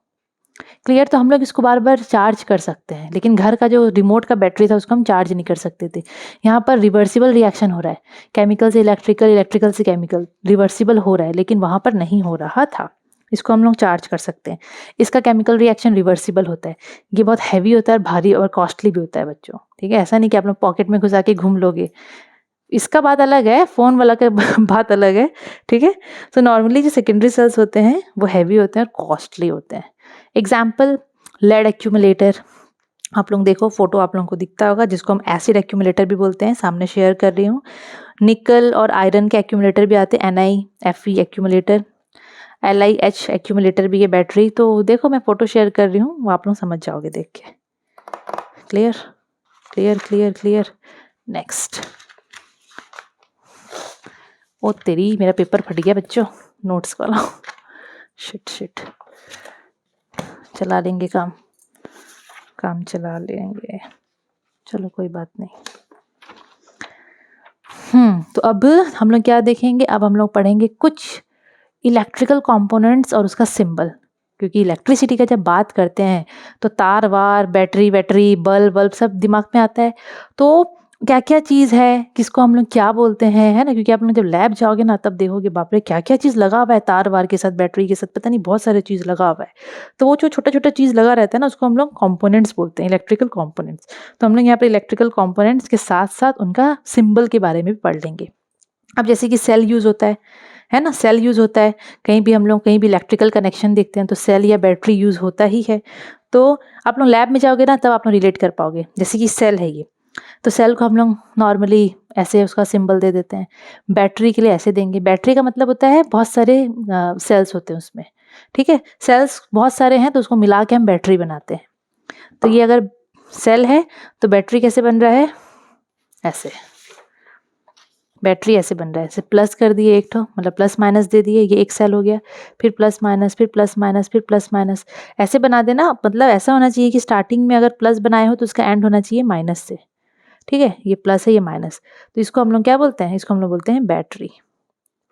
Speaker 2: क्लियर? तो हम लोग इसको बार बार चार्ज कर सकते हैं, लेकिन घर का जो रिमोट का बैटरी था उसको हम चार्ज नहीं कर सकते थे। यहाँ पर रिवर्सिबल रिएक्शन हो रहा है, केमिकल से इलेक्ट्रिकल, इलेक्ट्रिकल से केमिकल, रिवर्सिबल हो रहा है, लेकिन वहाँ पर नहीं हो रहा था। इसको हम लोग चार्ज कर सकते हैं। इसका केमिकल रिएक्शन रिवर्सिबल होता है। ये बहुत हैवी होता है, भारी और कॉस्टली भी होता है बच्चों। ठीक है, ऐसा नहीं कि आप लोग पॉकेट में घुसा के घूम लोगे, इसका बात अलग है, फ़ोन वाला का बात अलग है। ठीक है, तो नॉर्मली जो सेकेंडरी सेल्स होते हैं वो हैवी होते हैं और कॉस्टली होते हैं। एग्जाम्पल, लेड एक्यूमुलेटर, आप लोग देखो फोटो आप लोगों को दिखता होगा, जिसको हम एसिड एक्यूमुलेटर भी बोलते हैं, सामने शेयर कर रही हूँ। निकल और आयरन के एक्यूमुलेटर भी आते हैं, NiFe एक्यूमुलेटर, LiH एक्यूमुलेटर भी है बैटरी। तो देखो मैं फोटो शेयर कर रही हूँ, वो आप लोग समझ जाओगे देख के। Clear clear clear clear. Next, ओ तेरी, मेरा पेपर फट गया बच्चों, नोट्स वाला। शिट, चला लेंगे काम चला लेंगे, चलो कोई बात नहीं। तो अब हम लोग क्या देखेंगे, अब हम लोग पढ़ेंगे कुछ इलेक्ट्रिकल कंपोनेंट्स और उसका सिंबल। क्योंकि इलेक्ट्रिसिटी का जब बात करते हैं तो तार वार, बैटरी वैटरी, बल्ब वल्ब सब दिमाग में आता है। तो क्या क्या चीज़ है, किसको हम लोग क्या बोलते हैं, है ना। क्योंकि आप लोग जब लैब जाओगे ना तब देखोगे बाप रे क्या क्या चीज़ लगा हुआ है, तार वार के साथ, बैटरी के साथ, पता नहीं बहुत सारे चीज़ लगा हुआ है। तो वो जो छोटा छोटा चीज़ लगा रहता है ना उसको हम लोग कॉम्पोनेंट्स बोलते हैं, इलेक्ट्रिकल कॉम्पोनेंट्स। तो हम लोग यहाँ पर इलेक्ट्रिकल कॉम्पोनेंट्स के साथ साथ उनका सिंबल के बारे में भी पढ़ लेंगे। अब जैसे कि सेल यूज़ होता है ना, सेल यूज़ होता है। कहीं भी हम लोग कहीं भी इलेक्ट्रिकल कनेक्शन देखते हैं तो सेल या बैटरी यूज़ होता ही है। तो आप लोग लैब में जाओगे ना तब आप लोग रिलेट कर पाओगे। जैसे कि सेल है ये, तो सेल को हम लोग नॉर्मली ऐसे उसका सिंबल दे देते हैं। बैटरी के लिए ऐसे देंगे। बैटरी का मतलब होता है बहुत सारे सेल्स होते हैं उसमें, ठीक है। सेल्स बहुत सारे हैं तो उसको मिला के हम बैटरी बनाते हैं। तो ये अगर सेल है तो बैटरी कैसे बन रहा है, ऐसे बैटरी ऐसे बन रहा है। ऐसे प्लस कर दिए एक तो, मतलब प्लस माइनस दे दिए, ये एक सेल हो गया। फिर प्लस माइनस, फिर प्लस माइनस, फिर प्लस माइनस, ऐसे बना देना। मतलब ऐसा होना चाहिए कि स्टार्टिंग में अगर प्लस बनाए हो तो उसका एंड होना चाहिए माइनस से, ठीक है। ये प्लस है, ये माइनस, तो इसको हम लोग क्या बोलते हैं, इसको हम लोग बोलते हैं बैटरी।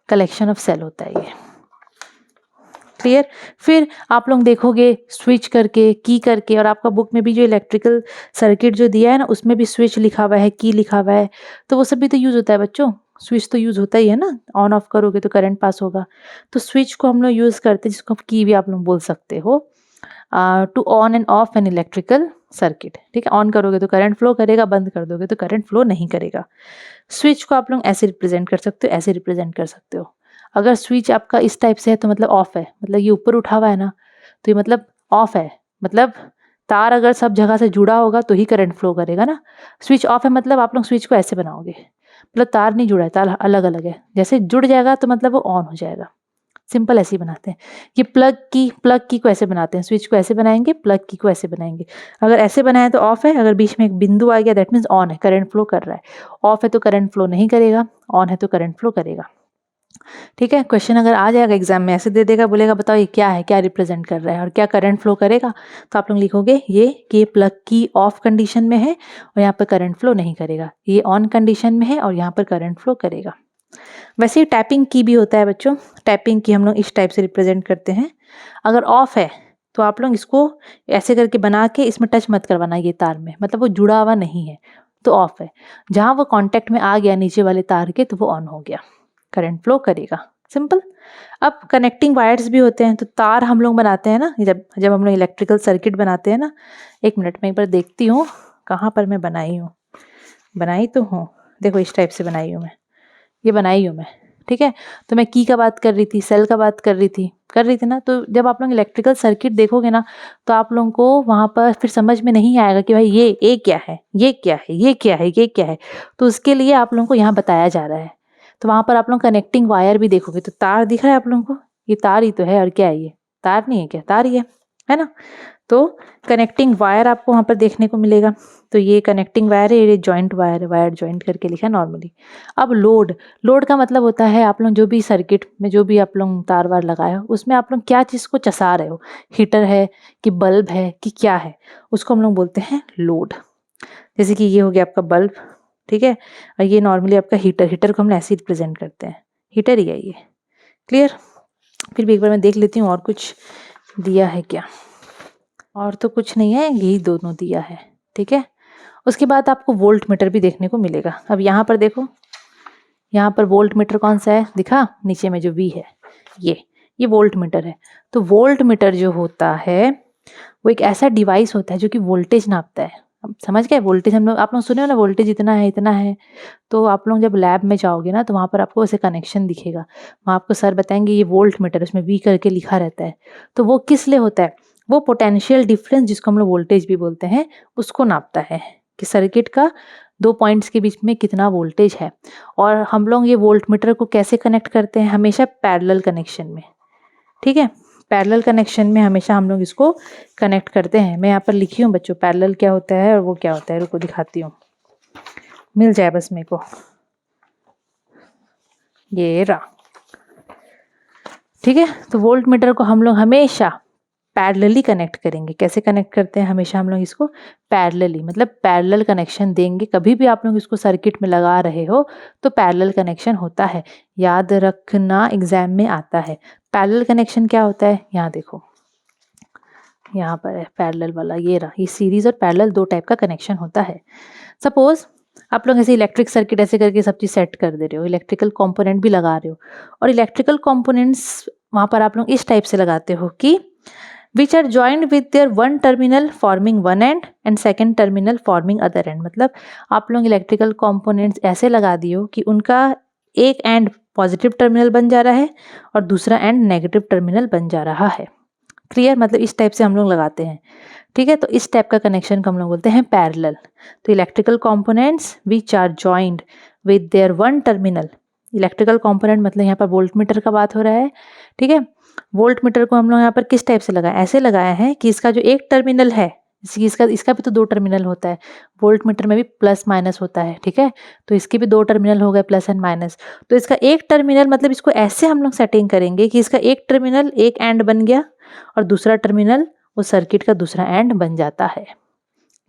Speaker 2: कलेक्शन ऑफ सेल होता है ये, क्लियर। फिर आप लोग देखोगे स्विच करके, की करके, और आपका बुक में भी जो इलेक्ट्रिकल सर्किट जो दिया है ना उसमें भी स्विच लिखा हुआ है, की लिखा हुआ है। तो वो सब भी तो यूज़ होता है बच्चों। स्विच तो यूज़ होता ही है ना, ऑन ऑफ करोगे तो करंट पास होगा। तो स्विच को हम लोग यूज़ करते हैं, जिसको की भी आप लोग बोल सकते हो, to on and off an electrical circuit, ठीक है। ऑन करोगे तो करंट फ्लो करेगा, बंद कर दोगे तो करंट फ्लो नहीं करेगा। स्विच को आप लोग ऐसे रिप्रेजेंट कर सकते हो, ऐसे रिप्रेजेंट कर सकते हो। अगर स्विच आपका इस टाइप से है तो मतलब ऑफ है, मतलब ये ऊपर उठा हुआ है ना तो ये मतलब ऑफ है। मतलब तार अगर सब जगह से जुड़ा होगा तो ही करंट फ्लो करेगा ना। स्विच ऑफ है मतलब आप लोग स्विच को ऐसे बनाओगे, मतलब तार नहीं जुड़ा है, तार अलग अलग है। जैसे जुड़ जाएगा तो मतलब वो ऑन हो जाएगा। सिंपल ऐसे ही बनाते हैं। ये प्लग की को ऐसे बनाते हैं, स्विच को ऐसे बनाएंगे, प्लग की को ऐसे बनाएंगे। अगर ऐसे बनाए तो ऑफ है, अगर बीच में एक बिंदु आ गया दैट मीन्स ऑन है, करंट फ्लो कर रहा है। ऑफ है तो करंट फ्लो नहीं करेगा, ऑन है तो करंट फ्लो करेगा, ठीक है। क्वेश्चन अगर आ जाएगा एग्जाम में ऐसे दे देगा, बोलेगा बताओ ये क्या है, क्या रिप्रेजेंट कर रहा है और क्या करंट फ्लो करेगा, तो आप लोग लिखोगे ये कि प्लग की ऑफ कंडीशन में है और यहाँ पर करंट फ्लो नहीं करेगा, ये ऑन कंडीशन में है और यहाँ पर करंट फ्लो करेगा। वैसे ही टैपिंग की भी होता है बच्चों। टैपिंग की हम लोग इस टाइप से रिप्रेजेंट करते हैं। अगर ऑफ है तो आप लोग इसको ऐसे करके बना के इसमें टच मत करवाना, ये तार में, मतलब वो जुड़ा हुआ नहीं है तो ऑफ है। जहाँ वो कांटेक्ट में आ गया नीचे वाले तार के तो वो ऑन हो गया, करंट फ्लो करेगा, सिंपल। अब कनेक्टिंग वायर्स भी होते हैं। तो तार हम लोग बनाते हैं ना, जब हम लोग इलेक्ट्रिकल सर्किट बनाते हैं ना। एक मिनट में एक बार देखती हूँ कहाँ पर मैं बनाई हूँ। बनाई तो हूँ, देखो इस टाइप से बनाई हूँ मैं, ये बनाई हूँ मैं, ठीक है। तो मैं की का बात कर रही थी, सेल का बात कर रही थी ना। तो जब आप लोग इलेक्ट्रिकल सर्किट देखोगे ना तो आप लोगों को वहाँ पर फिर समझ में नहीं आएगा कि भाई ये क्या है, ये क्या है, ये क्या है, ये क्या है। तो उसके लिए आप लोगों को यहाँ बताया जा रहा है। तो वहाँ पर आप लोग कनेक्टिंग वायर भी देखोगे तो तार दिख रहा है आप लोगों को, ये तार ही तो है, और क्या है ये, तार नहीं है क्या, तार ही है ना। तो कनेक्टिंग वायर आपको वहाँ पर देखने को मिलेगा। तो ये कनेक्टिंग वायर है, ये जॉइंट वायर है, वायर जॉइंट करके लिखा है नॉर्मली। अब लोड का मतलब होता है आप लोग जो भी सर्किट में जो भी आप लोग तार वार लगाए हो उसमें आप लोग क्या चीज़ को चसा रहे हो, हीटर है कि बल्ब है कि क्या है, उसको हम लोग बोलते हैं लोड। जैसे कि ये हो गया आपका बल्ब, ठीक है, और ये नॉर्मली आपका हीटर को हम ऐसे रिप्रेजेंट करते हैं, हीटर ही है ये, क्लियर। फिर भी एक बार मैं देख लेती हूँ और कुछ दिया है क्या। और तो कुछ नहीं है, यही दोनों दिया है, ठीक है। उसके बाद आपको वोल्ट मीटर भी देखने को मिलेगा। अब यहाँ पर देखो, यहाँ पर वोल्ट मीटर कौन सा है दिखा, नीचे में जो वी है ये वोल्ट मीटर है। तो वोल्ट मीटर जो होता है वो एक ऐसा डिवाइस होता है जो कि वोल्टेज नापता है। अब समझ गए, वोल्टेज हम लोग आप लोग सुने हो ना, वोल्टेज इतना है इतना है। तो आप लोग जब लैब में जाओगे ना तो वहाँ पर आपको ऐसे कनेक्शन दिखेगा, वहाँ आपको सर बताएंगे ये वोल्ट मीटर, उसमें वी करके लिखा रहता है। तो वो किस लिए होता है, वो पोटेंशियल डिफरेंस जिसको हम लोग वोल्टेज भी बोलते हैं उसको नापता है कि सर्किट का दो पॉइंट्स के बीच में कितना वोल्टेज है। और हम लोग ये वोल्ट मीटर को कैसे कनेक्ट करते हैं, हमेशा पैरेलल कनेक्शन में, ठीक है। पैरेलल कनेक्शन में हमेशा हम लोग इसको कनेक्ट करते हैं। मैं यहाँ पर लिखी हूँ बच्चों पैरेलल क्या होता है और वो क्या होता है, रुको दिखाती हूँ, मिल जाए बस मेरे को, ये रहा, ठीक है। तो वोल्ट मीटर को हम लोग हमेशा पैरेलली कनेक्ट करेंगे। कैसे कनेक्ट करते हैं, हमेशा हम लोग इसको पैरेलली, मतलब पैरेलल कनेक्शन देंगे। कभी भी आप लोग इसको सर्किट में लगा रहे हो तो पैरेलल कनेक्शन होता है, याद रखना, एग्जाम में आता है। पैरेलल कनेक्शन क्या होता है, यहाँ देखो, यहाँ पर है पैरेलल वाला, ये रहा, ये सीरीज और पैरेलल दो टाइप का कनेक्शन होता है। सपोज आप लोग ऐसे इलेक्ट्रिक सर्किट ऐसे करके सब चीज़ सेट कर दे रहे हो, इलेक्ट्रिकल कंपोनेंट भी लगा रहे हो, और इलेक्ट्रिकल कंपोनेंट्स वहाँ पर आप लोग इस टाइप से लगाते हो कि which are joined with their one terminal forming one end and second terminal forming other end. मतलब आप लोग इलेक्ट्रिकल कंपोनेंट्स ऐसे लगा दियो कि उनका एक एंड पॉजिटिव टर्मिनल बन जा रहा है और दूसरा एंड नेगेटिव टर्मिनल बन जा रहा है। क्लियर, मतलब इस टाइप से हम लोग लगाते हैं। ठीक है, तो इस टाइप का कनेक्शन को हम लोग बोलते हैं पैरेलल। तो electrical components which are joined with their one terminal, electrical component मतलब यहाँ पर वोल्ट मीटर का बात हो रहा है। ठीक है, वोल्ट मीटर को हम लोग यहाँ पर किस टाइप से लगाया, ऐसे लगाया है कि इसका जो एक टर्मिनल है, इसका भी तो दो टर्मिनल होता है, वोल्ट मीटर में भी प्लस माइनस होता है। ठीक है, तो इसके भी दो टर्मिनल हो गए, प्लस एंड माइनस। तो इसका एक टर्मिनल, मतलब इसको ऐसे हम लोग सेटिंग करेंगे कि इसका एक टर्मिनल एक एंड बन गया और दूसरा टर्मिनल वो सर्किट का दूसरा एंड बन जाता है।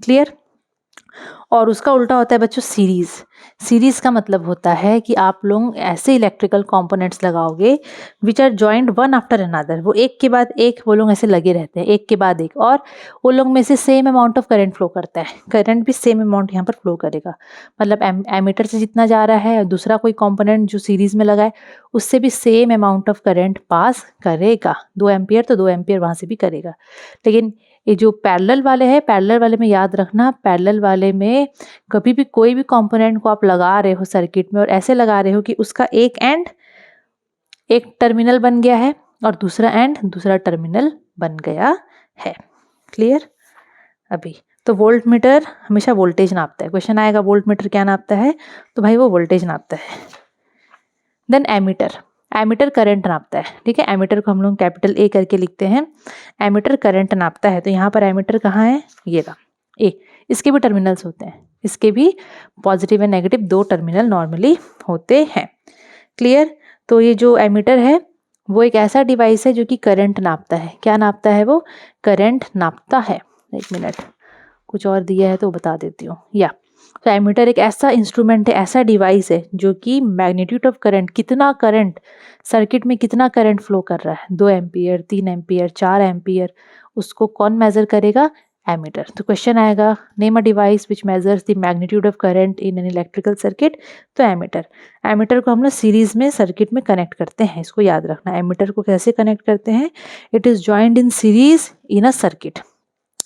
Speaker 2: क्लियर। और उसका उल्टा होता है बच्चों सीरीज। सीरीज का मतलब होता है कि आप लोग ऐसे इलेक्ट्रिकल कंपोनेंट्स लगाओगे which are joined one after another, वो एक के बाद एक वो लोग ऐसे लगे रहते हैं, एक के बाद एक, और वो लोग में से same amount of current flow करता है, करंट भी सेम अमाउंट यहाँ पर फ्लो करेगा। मतलब एमीटर से जितना जा रहा है और दूसरा कोई कंपोनेंट जो सीरीज में लगा है उससे भी same amount of current pass करेगा। 2 एम्पियर तो 2 एम्पियर वहाँ से भी करेगा। लेकिन ये जो पैरेलल वाले हैं, पैरेलल वाले में याद रखना, पैरेलल वाले में कभी भी कोई भी कंपोनेंट को आप लगा रहे हो सर्किट में और ऐसे लगा रहे हो कि उसका एक एंड एक टर्मिनल बन गया है और दूसरा एंड दूसरा टर्मिनल बन गया है। क्लियर। अभी तो वोल्ट मीटर हमेशा वोल्टेज नापता है। क्वेश्चन आएगा वोल्ट मीटर क्या नापता है, तो भाई वो वोल्टेज नापता है। देन एमीटर, एमीटर करंट नापता है। ठीक है, एमीटर को हम लोग कैपिटल ए करके लिखते हैं। एमीटर करंट नापता है। तो यहाँ पर एमीटर कहाँ है, ये रहा ए। इसके भी टर्मिनल्स होते हैं, इसके भी पॉजिटिव एंड नेगेटिव दो टर्मिनल नॉर्मली होते हैं। क्लियर। तो ये जो एमीटर है वो एक ऐसा डिवाइस है जो कि करंट नापता है। क्या नापता है, वो करंट नापता है। एक मिनट, कुछ और दिया है तो बता देती हूँ। या तो एमीटर एक ऐसा इंस्ट्रूमेंट है, ऐसा डिवाइस है जो कि मैग्नीट्यूड ऑफ करंट, कितना करंट सर्किट में कितना करंट फ्लो कर रहा है, 2 एम्पियर 3 एम्पियर 4 एम्पियर, उसको कौन मेजर करेगा, एमीटर। तो क्वेश्चन आएगा name a device which measures the magnitude of current in an electrical circuit. तो एमीटर, एमीटर को हम लोग सीरीज में सर्किट में कनेक्ट करते हैं। इसको याद रखना, एमीटर को कैसे कनेक्ट करते हैं, it is joined in series in a circuit.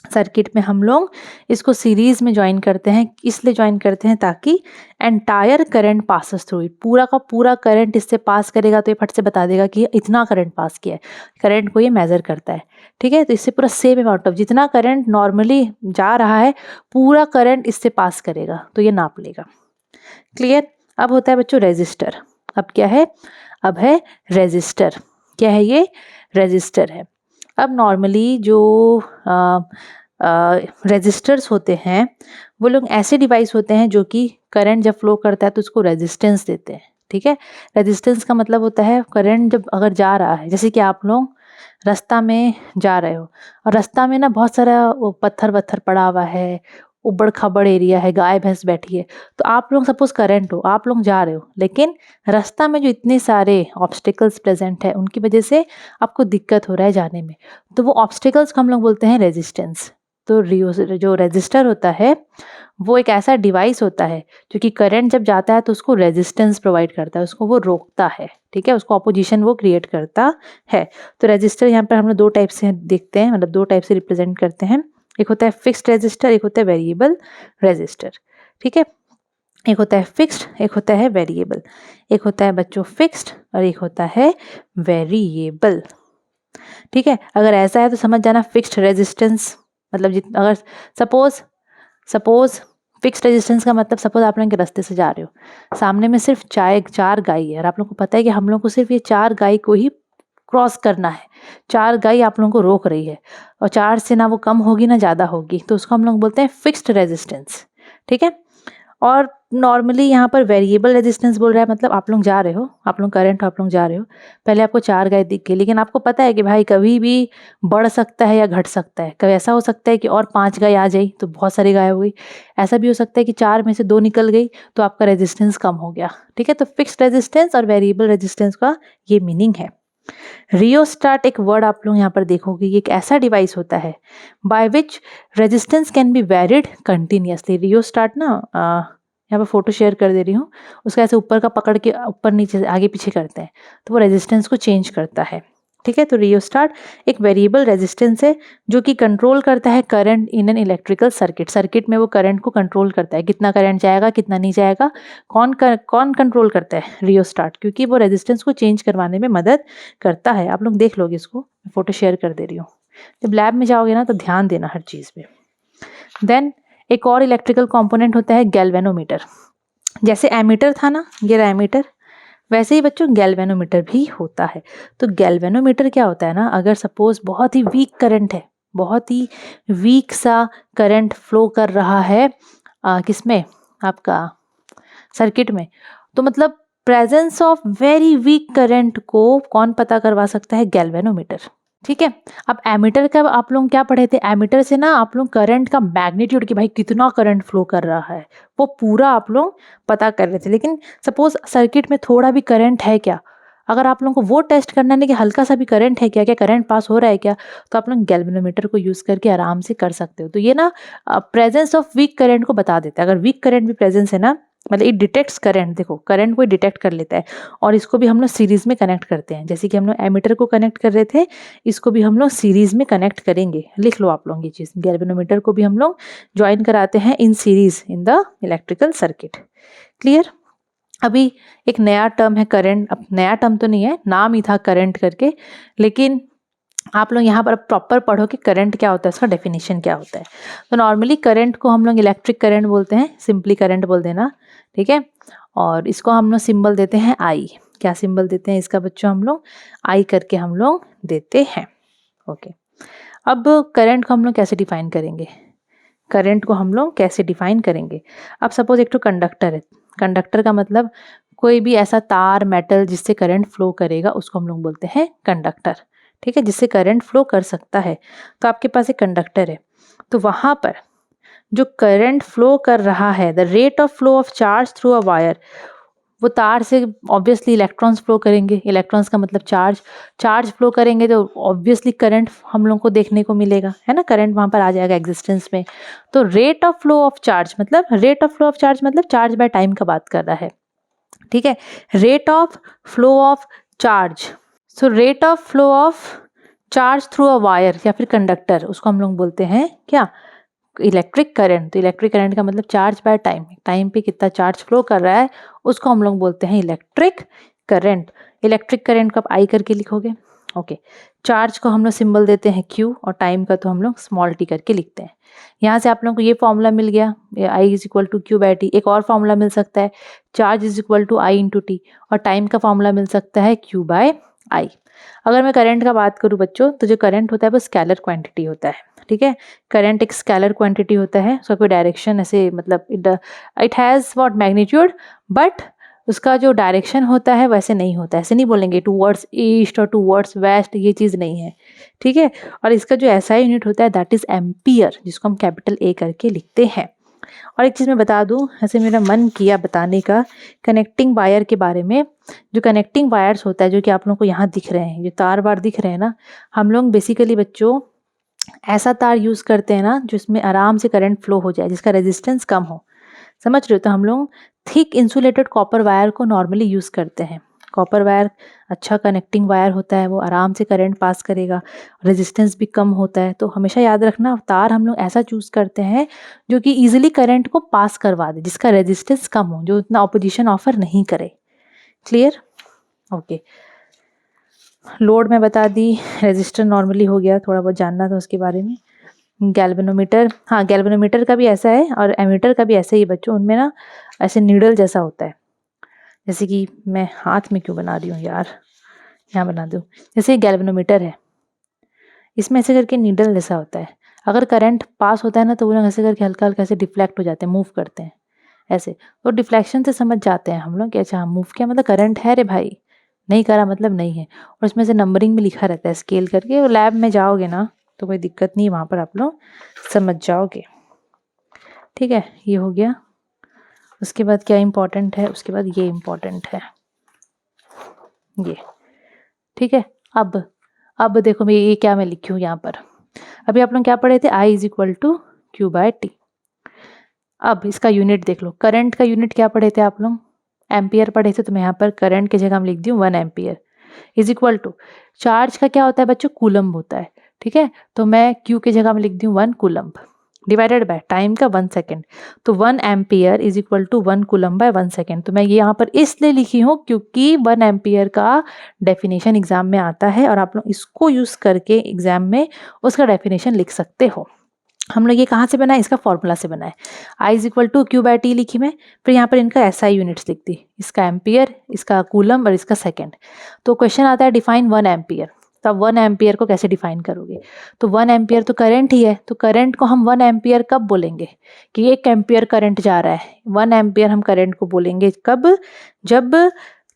Speaker 2: Circuit में हम लोग इसको सीरीज में ज्वाइन करते हैं, इसलिए ज्वाइन करते हैं ताकि entire current passes through it, पूरा का पूरा करंट इससे पास करेगा तो ये फट से बता देगा कि इतना करंट पास किया है। करंट को ये मेजर करता है। ठीक है, तो इससे पूरा सेम अमाउंट ऑफ जितना करंट नॉर्मली जा रहा है पूरा करंट इससे पास करेगा, तो ये नाप लेगा। क्लियर। अब होता है बच्चों रेजिस्टर। अब क्या है, अब है रेजिस्टर। क्या है ये, रेजिस्टर है। अब नॉर्मली जो रेजिस्टर्स होते हैं वो लोग ऐसे डिवाइस होते हैं जो कि करंट जब फ्लो करता है तो उसको रेजिस्टेंस देते हैं। ठीक है, रेजिस्टेंस का मतलब होता है करंट जब अगर जा रहा है, जैसे कि आप लोग रास्ता में जा रहे हो और रास्ता में ना बहुत सारा पत्थर वत्थर पड़ा हुआ है, उबड़ खाबड़ एरिया है, गाय भैंस बैठी है, तो आप लोग सपोज करंट हो, आप लोग जा रहे हो, लेकिन रास्ता में जो इतने सारे ऑब्स्टिकल्स प्रेजेंट है उनकी वजह से आपको दिक्कत हो रहा है जाने में, तो वो ऑब्स्टिकल्स को हम लोग बोलते हैं रेजिस्टेंस। तो जो रेजिस्टर होता है वो एक ऐसा डिवाइस होता है जो कि करंट जब जाता है तो उसको रेजिस्टेंस प्रोवाइड करता है, उसको वो रोकता है। ठीक है, उसको ऑपोजिशन वो क्रिएट करता है। तो रेजिस्टर यहाँ पर हम लोग दो टाइप से देखते हैं, मतलब दो टाइप से रिप्रेजेंट करते हैं। एक होता है फिक्स्ड रेजिस्टर, एक होता है वेरिएबल रेजिस्टर। ठीक है, एक होता है फिक्स्ड, एक होता है वेरिएबल। एक होता है बच्चों फिक्स्ड और एक होता है वेरिएबल। ठीक है, अगर ऐसा है तो समझ जाना फिक्स्ड रेजिस्टेंस मतलब अगर सपोज फिक्स्ड रेजिस्टेंस का मतलब सपोज आप लोग के रास्ते से जा रहे हो, सामने में सिर्फ 4 गाय है और आप लोग को पता है कि हम लोग को सिर्फ ये 4 गाय को ही क्रॉस करना है। 4 गाय आप लोगों को रोक रही है और 4 से ना वो कम होगी ना ज़्यादा होगी, तो उसको हम लोग बोलते हैं फिक्स्ड रेजिस्टेंस। ठीक है, और नॉर्मली यहाँ पर वेरिएबल रेजिस्टेंस बोल रहा है, मतलब आप लोग जा रहे हो, आप लोग करंट हो, आप लोग जा रहे हो, पहले आपको 4 गाय दिख गई, लेकिन आपको पता है कि भाई कभी भी बढ़ सकता है या घट सकता है। कभी ऐसा हो सकता है कि और 5 गाय आ जाई तो बहुत सारी गाय हो गई, ऐसा भी हो सकता है कि 4 में से 2 निकल गई तो आपका रेजिस्टेंस कम हो गया। ठीक है, तो फिक्स्ड रेजिस्टेंस और वेरिएबल रेजिस्टेंस का ये मीनिंग है। रियोस्टाट एक वर्ड आप लोग यहाँ पर देखोगे, ये एक ऐसा डिवाइस होता है by which resistance can be varied continuously. Rheostat ना यहाँ पर फोटो शेयर कर दे रही हूँ, उसका ऐसे ऊपर का पकड़ के ऊपर नीचे आगे पीछे करते हैं तो वो रेजिस्टेंस को चेंज करता है। ठीक है, तो रियोस्टाट एक वेरिएबल रेजिस्टेंस है जो कि कंट्रोल करता है current in an electrical circuit. Circuit में वो करंट को कंट्रोल करता है, कितना करंट जाएगा कितना नहीं जाएगा। कौन कंट्रोल करता है? रियोस्टाट, क्योंकि वो रेजिस्टेंस को चेंज करवाने में मदद करता है। आप लोग देख लोगे इसको, मैं फोटो शेयर कर दे रही हूँ। जब लैब में जाओगे ना तो ध्यान देना हर चीज़ पे। देन एक और इलेक्ट्रिकल कंपोनेंट होता है गैल्वेनोमीटर। जैसे एमीटर था ना, ये रहा एमीटर, वैसे ही बच्चों गैल्वेनोमीटर भी होता है। तो गैल्वेनोमीटर क्या होता है ना, अगर सपोज बहुत ही वीक करंट है, बहुत ही वीक सा करंट फ्लो कर रहा है किसमें, आपका सर्किट में, तो मतलब presence of very weak current को कौन पता करवा सकता है? गैल्वेनोमीटर। ठीक है, अब एमीटर का आप लोग क्या पढ़े थे? एमीटर से ना आप लोग करंट का मैग्नीट्यूड कि भाई कितना करंट फ्लो कर रहा है वो पूरा आप लोग पता कर रहे थे। लेकिन सपोज सर्किट में थोड़ा भी करंट है क्या, अगर आप लोगों को वो टेस्ट करना है कि हल्का सा भी करंट है क्या, क्या करंट पास हो रहा है क्या, तो आप लोग गैल्वेनोमीटर को यूज करके आराम से कर सकते हो। तो ये ना प्रेजेंस ऑफ वीक करंट को बता देता है। अगर वीक करंट भी प्रेजेंस है ना, मतलब इट डिटेक्ट्स करंट, देखो करंट को डिटेक्ट कर लेता है। और इसको भी हम लोग सीरीज में कनेक्ट करते हैं, जैसे कि हम लोग एमीटर को कनेक्ट कर रहे थे, इसको भी हम लोग सीरीज में कनेक्ट करेंगे। लिख लो आप लोग ये चीज़, गैल्वेनोमीटर को भी हम लोग ज्वाइन कराते हैं in series in the electrical circuit. Clear? अभी एक नया टर्म है करंट। अब नया टर्म तो नहीं है, नाम ही था करंट करके, लेकिन आप लोग यहाँ पर प्रॉपर पढ़ो कि करंट क्या होता है, इसका डेफिनेशन क्या होता है। तो नॉर्मली करंट को हम लोग इलेक्ट्रिक करंट बोलते हैं, सिंपली करंट बोल देना। ठीक है, और इसको हम लोग सिंबल देते हैं आई। क्या सिंबल देते हैं इसका बच्चों? हम लोग आई करके हम लोग देते हैं। ओके, अब करंट को हम लोग कैसे डिफाइन करेंगे? करंट को हम लोग कैसे डिफाइन करेंगे? अब सपोज एक तो कंडक्टर है, कंडक्टर का मतलब कोई भी ऐसा तार मेटल जिससे करंट फ्लो करेगा उसको हम लोग बोलते हैं कंडक्टर। ठीक है, जिससे करंट फ्लो कर सकता है। तो आपके पास एक कंडक्टर है, तो वहां पर जो करंट फ्लो कर रहा है, the rate of flow of charge through a wire, वो तार से ऑब्वियसली इलेक्ट्रॉन्स फ्लो करेंगे। इलेक्ट्रॉन्स का मतलब चार्ज फ्लो करेंगे तो ऑब्वियसली करंट हम लोग को देखने को मिलेगा, है ना, करंट वहाँ पर आ जाएगा एग्जिस्टेंस में। तो rate of flow of charge मतलब चार्ज बाय टाइम का बात कर रहा है। ठीक है, rate of flow of charge, so rate of flow of charge through a wire या फिर कंडक्टर, उसको हम लोग बोलते हैं क्या? Electric current. तो इलेक्ट्रिक करंट का मतलब चार्ज बाय टाइम, टाइम पे कितना चार्ज फ्लो कर रहा है उसको हम लोग बोलते हैं इलेक्ट्रिक करंट। इलेक्ट्रिक करंट को आप आई करके लिखोगे। ओके, चार्ज को हम लोग सिंबल देते हैं क्यू और टाइम का तो हम लोग स्मॉल टी करके लिखते हैं। यहाँ से आप लोगों को ये फॉर्मूला मिल गया, I is equal to Q by T. एक और फॉर्मूला मिल सकता है, charge is equal to I into T, और टाइम का फॉर्मूला मिल सकता है क्यू बाय आई। अगर मैं करंट का बात करूँ बच्चों, तो जो करंट होता है वो स्केलर क्वांटिटी होता है। ठीक है, करंट एक स्केलर क्वांटिटी होता है, उसका कोई डायरेक्शन ऐसे मतलब it has what magnitude, but उसका जो डायरेक्शन होता है वैसे नहीं होता है। ऐसे नहीं बोलेंगे टूवर्ड्स ईस्ट और टूवर्ड्स वेस्ट, ये चीज़ नहीं है। ठीक है, और इसका जो SI यूनिट होता है दैट इज़ एम्पियर, जिसको हम कैपिटल A करके लिखते हैं। और एक चीज़ मैं बता दूं, ऐसे मेरा मन किया बताने का कनेक्टिंग वायर के बारे में। जो कनेक्टिंग वायर्स होता है, जो कि आप लोगों को यहाँ दिख रहे हैं, जो तार वार दिख रहे हैं ना, हम लोग बेसिकली बच्चों ऐसा तार यूज़ करते हैं ना जिसमें आराम से करंट फ्लो हो जाए, जिसका रेजिस्टेंस कम हो। समझ रहे हो? तो हम लोग थिक इंसुलेटेड कॉपर वायर को नॉर्मली यूज़ करते हैं। कॉपर वायर अच्छा कनेक्टिंग वायर होता है, वो आराम से करंट पास करेगा, रेजिस्टेंस भी कम होता है। तो हमेशा याद रखना, तार हम लोग ऐसा चूज़ करते हैं जो कि ईजिली करंट को पास करवा दे, जिसका रेजिस्टेंस कम हो, जो उतना ऑपोजिशन ऑफर नहीं करे। क्लियर? ओके, लोड में बता दी, रेजिस्टर नॉर्मली हो गया, थोड़ा बहुत जानना था उसके बारे में। गैल्वेनोमीटर, हाँ गैल्वेनोमीटर का भी ऐसा है और एमीटर का भी ऐसा ही बच्चों, उनमें ना ऐसे नीडल जैसा होता है। जैसे कि मैं हाथ में क्यों बना रही हूँ यार, यहाँ बना दूँ। जैसे गैल्वेनोमीटर है, इसमें ऐसे करके नीडल जैसा होता है। अगर करंट पास होता है ना तो वो लोग ऐसे करके हल्का हल्का से डिफ्लेक्ट हो जाते हैं, मूव करते हैं। ऐसे। तो डिफ्लेक्शन से समझ जाते हैं हम लोग कि अच्छा मूव किया मतलब करंट है रे भाई, नहीं करा मतलब नहीं है। और उसमें से नंबरिंग में लिखा रहता है स्केल करके, और लैब में जाओगे ना तो कोई दिक्कत नहीं, वहाँ पर आप लोग समझ जाओगे। ठीक है, ये हो गया। उसके बाद क्या इम्पोर्टेंट है, उसके बाद ये इम्पोर्टेंट है ये। ठीक है, अब देखो मैं ये क्या मैं लिखी हूँ यहाँ पर। अभी आप लोग क्या पढ़े थे, I is equal to Q by T. अब इसका यूनिट देख लो, करंट का यूनिट क्या पढ़े थे आप लोग, एम्पियर पढ़े थे। तो मैं यहाँ पर करंट की जगह हम लिख दी हूँ 1 ampere is equal to, charge का क्या होता है बच्चों, कूलम्ब होता है। ठीक है, तो मैं क्यू की जगह में लिख दी हूँ 1 कूलम्ब डिवाइडेड बाय टाइम का 1 सेकेंड। तो 1 ampere is equal to 1 coulomb by 1 second. तो मैं ये यहाँ पर इसलिए लिखी हूँ क्योंकि 1 एम्पियर का डेफिनेशन एग्जाम में आता है, और आप लोग इसको यूज करके एग्जाम में उसका डेफिनेशन लिख सकते हो। हम लोग ये कहाँ से बना है, इसका फॉर्मूला से बना है। I is equal to Q by T लिखी मैं, फिर यहाँ पर इनका एसआई यूनिट्स लिख दी, इसका एम्पियर, इसका कूलम और इसका सेकंड। तो क्वेश्चन आता है डिफाइन 1 एम्पियर। तो अब 1 एम्पियर को कैसे डिफाइन करोगे, तो 1 एम्पियर तो करंट ही है, तो करंट को हम 1 एम्पियर कब बोलेंगे कि 1 एम्पियर करंट जा रहा है। 1 एम्पियर हम करंट को बोलेंगे कब, जब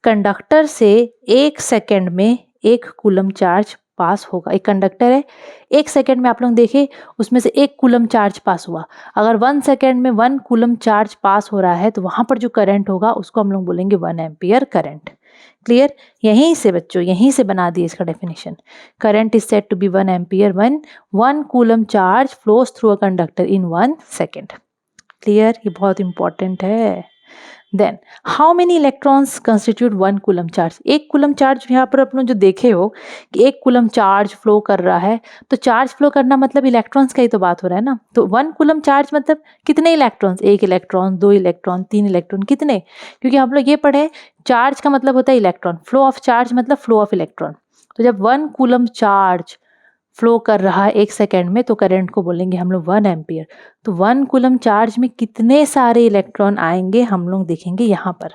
Speaker 2: कंडक्टर से 1 सेकेंड में 1 कूलम चार्ज पास होगा। एक कंडक्टर है, 1 सेकेंड में आप लोग देखें उसमें से 1 कूलम चार्ज पास हुआ। अगर 1 सेकेंड में 1 कूलम चार्ज पास हो रहा है तो वहां पर जो करंट होगा उसको हम लोग बोलेंगे 1 एम्पियर करंट। क्लियर, यहीं से बच्चों, यहीं से बना दिए इसका definition. Current is said to be 1 ampere when 1 coulomb charge flows through a conductor in 1 second. Clear, ये बहुत इंपॉर्टेंट है। Then how many electrons constitute 1 coulomb charge. 1 coulomb charge यहाँ पर अपने जो देखे हो कि 1 कूलम चार्ज फ्लो कर रहा है, तो चार्ज फ्लो करना मतलब इलेक्ट्रॉन्स का ही तो बात हो रहा है ना। तो 1 कूलम चार्ज मतलब कितने इलेक्ट्रॉन्स, 1 इलेक्ट्रॉन, 2 इलेक्ट्रॉन, 3 इलेक्ट्रॉन, कितने। क्योंकि हम लोग ये पढ़े चार्ज का मतलब होता है इलेक्ट्रॉन, फ्लो ऑफ चार्ज मतलब फ्लो ऑफ इलेक्ट्रॉन। तो जब 1 कूलम चार्ज फ्लो कर रहा है 1 सेकेंड में तो करंट को बोलेंगे हम लोग 1 एम्पियर। तो 1 कूलम चार्ज में कितने सारे इलेक्ट्रॉन आएंगे हम लोग देखेंगे यहाँ पर।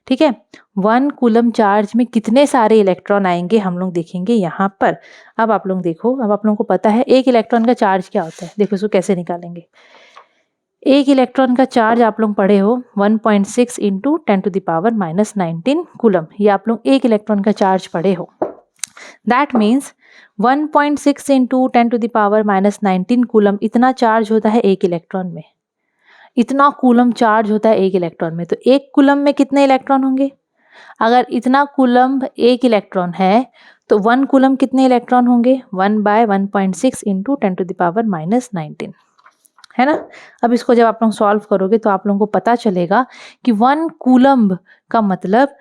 Speaker 2: ठीक है, 1 कूलम चार्ज में कितने सारे इलेक्ट्रॉन आएंगे हम लोग देखेंगे यहाँ पर। अब आप लोग देखो, अब आप लोगों को पता है 1 इलेक्ट्रॉन का चार्ज क्या होता है, देखो इसको कैसे निकालेंगे। 1 इलेक्ट्रॉन का चार्ज आप लोग पढ़े हो 1.6 इंटू 10⁻⁻19 कूलम। ये आप लोग 1 इलेक्ट्रॉन का चार्ज पढ़े हो। दैट मीन्स 1.6 इंटू 10⁻⁻19 कूलम इतना चार्ज होता है 1 इलेक्ट्रॉन में। इतना कूलम चार्ज होता है 1 इलेक्ट्रॉन में। तो 1 कूलम में कितने इलेक्ट्रॉन होंगे, अगर इतना कूलम 1 इलेक्ट्रॉन है तो 1 कूलम कितने इलेक्ट्रॉन होंगे, 1/1.6 इंटू 10⁻⁻19 है ना। अब इसको जब आप लोग सॉल्व करोगे तो आप लोगों को पता चलेगा कि 1 कूलम का मतलब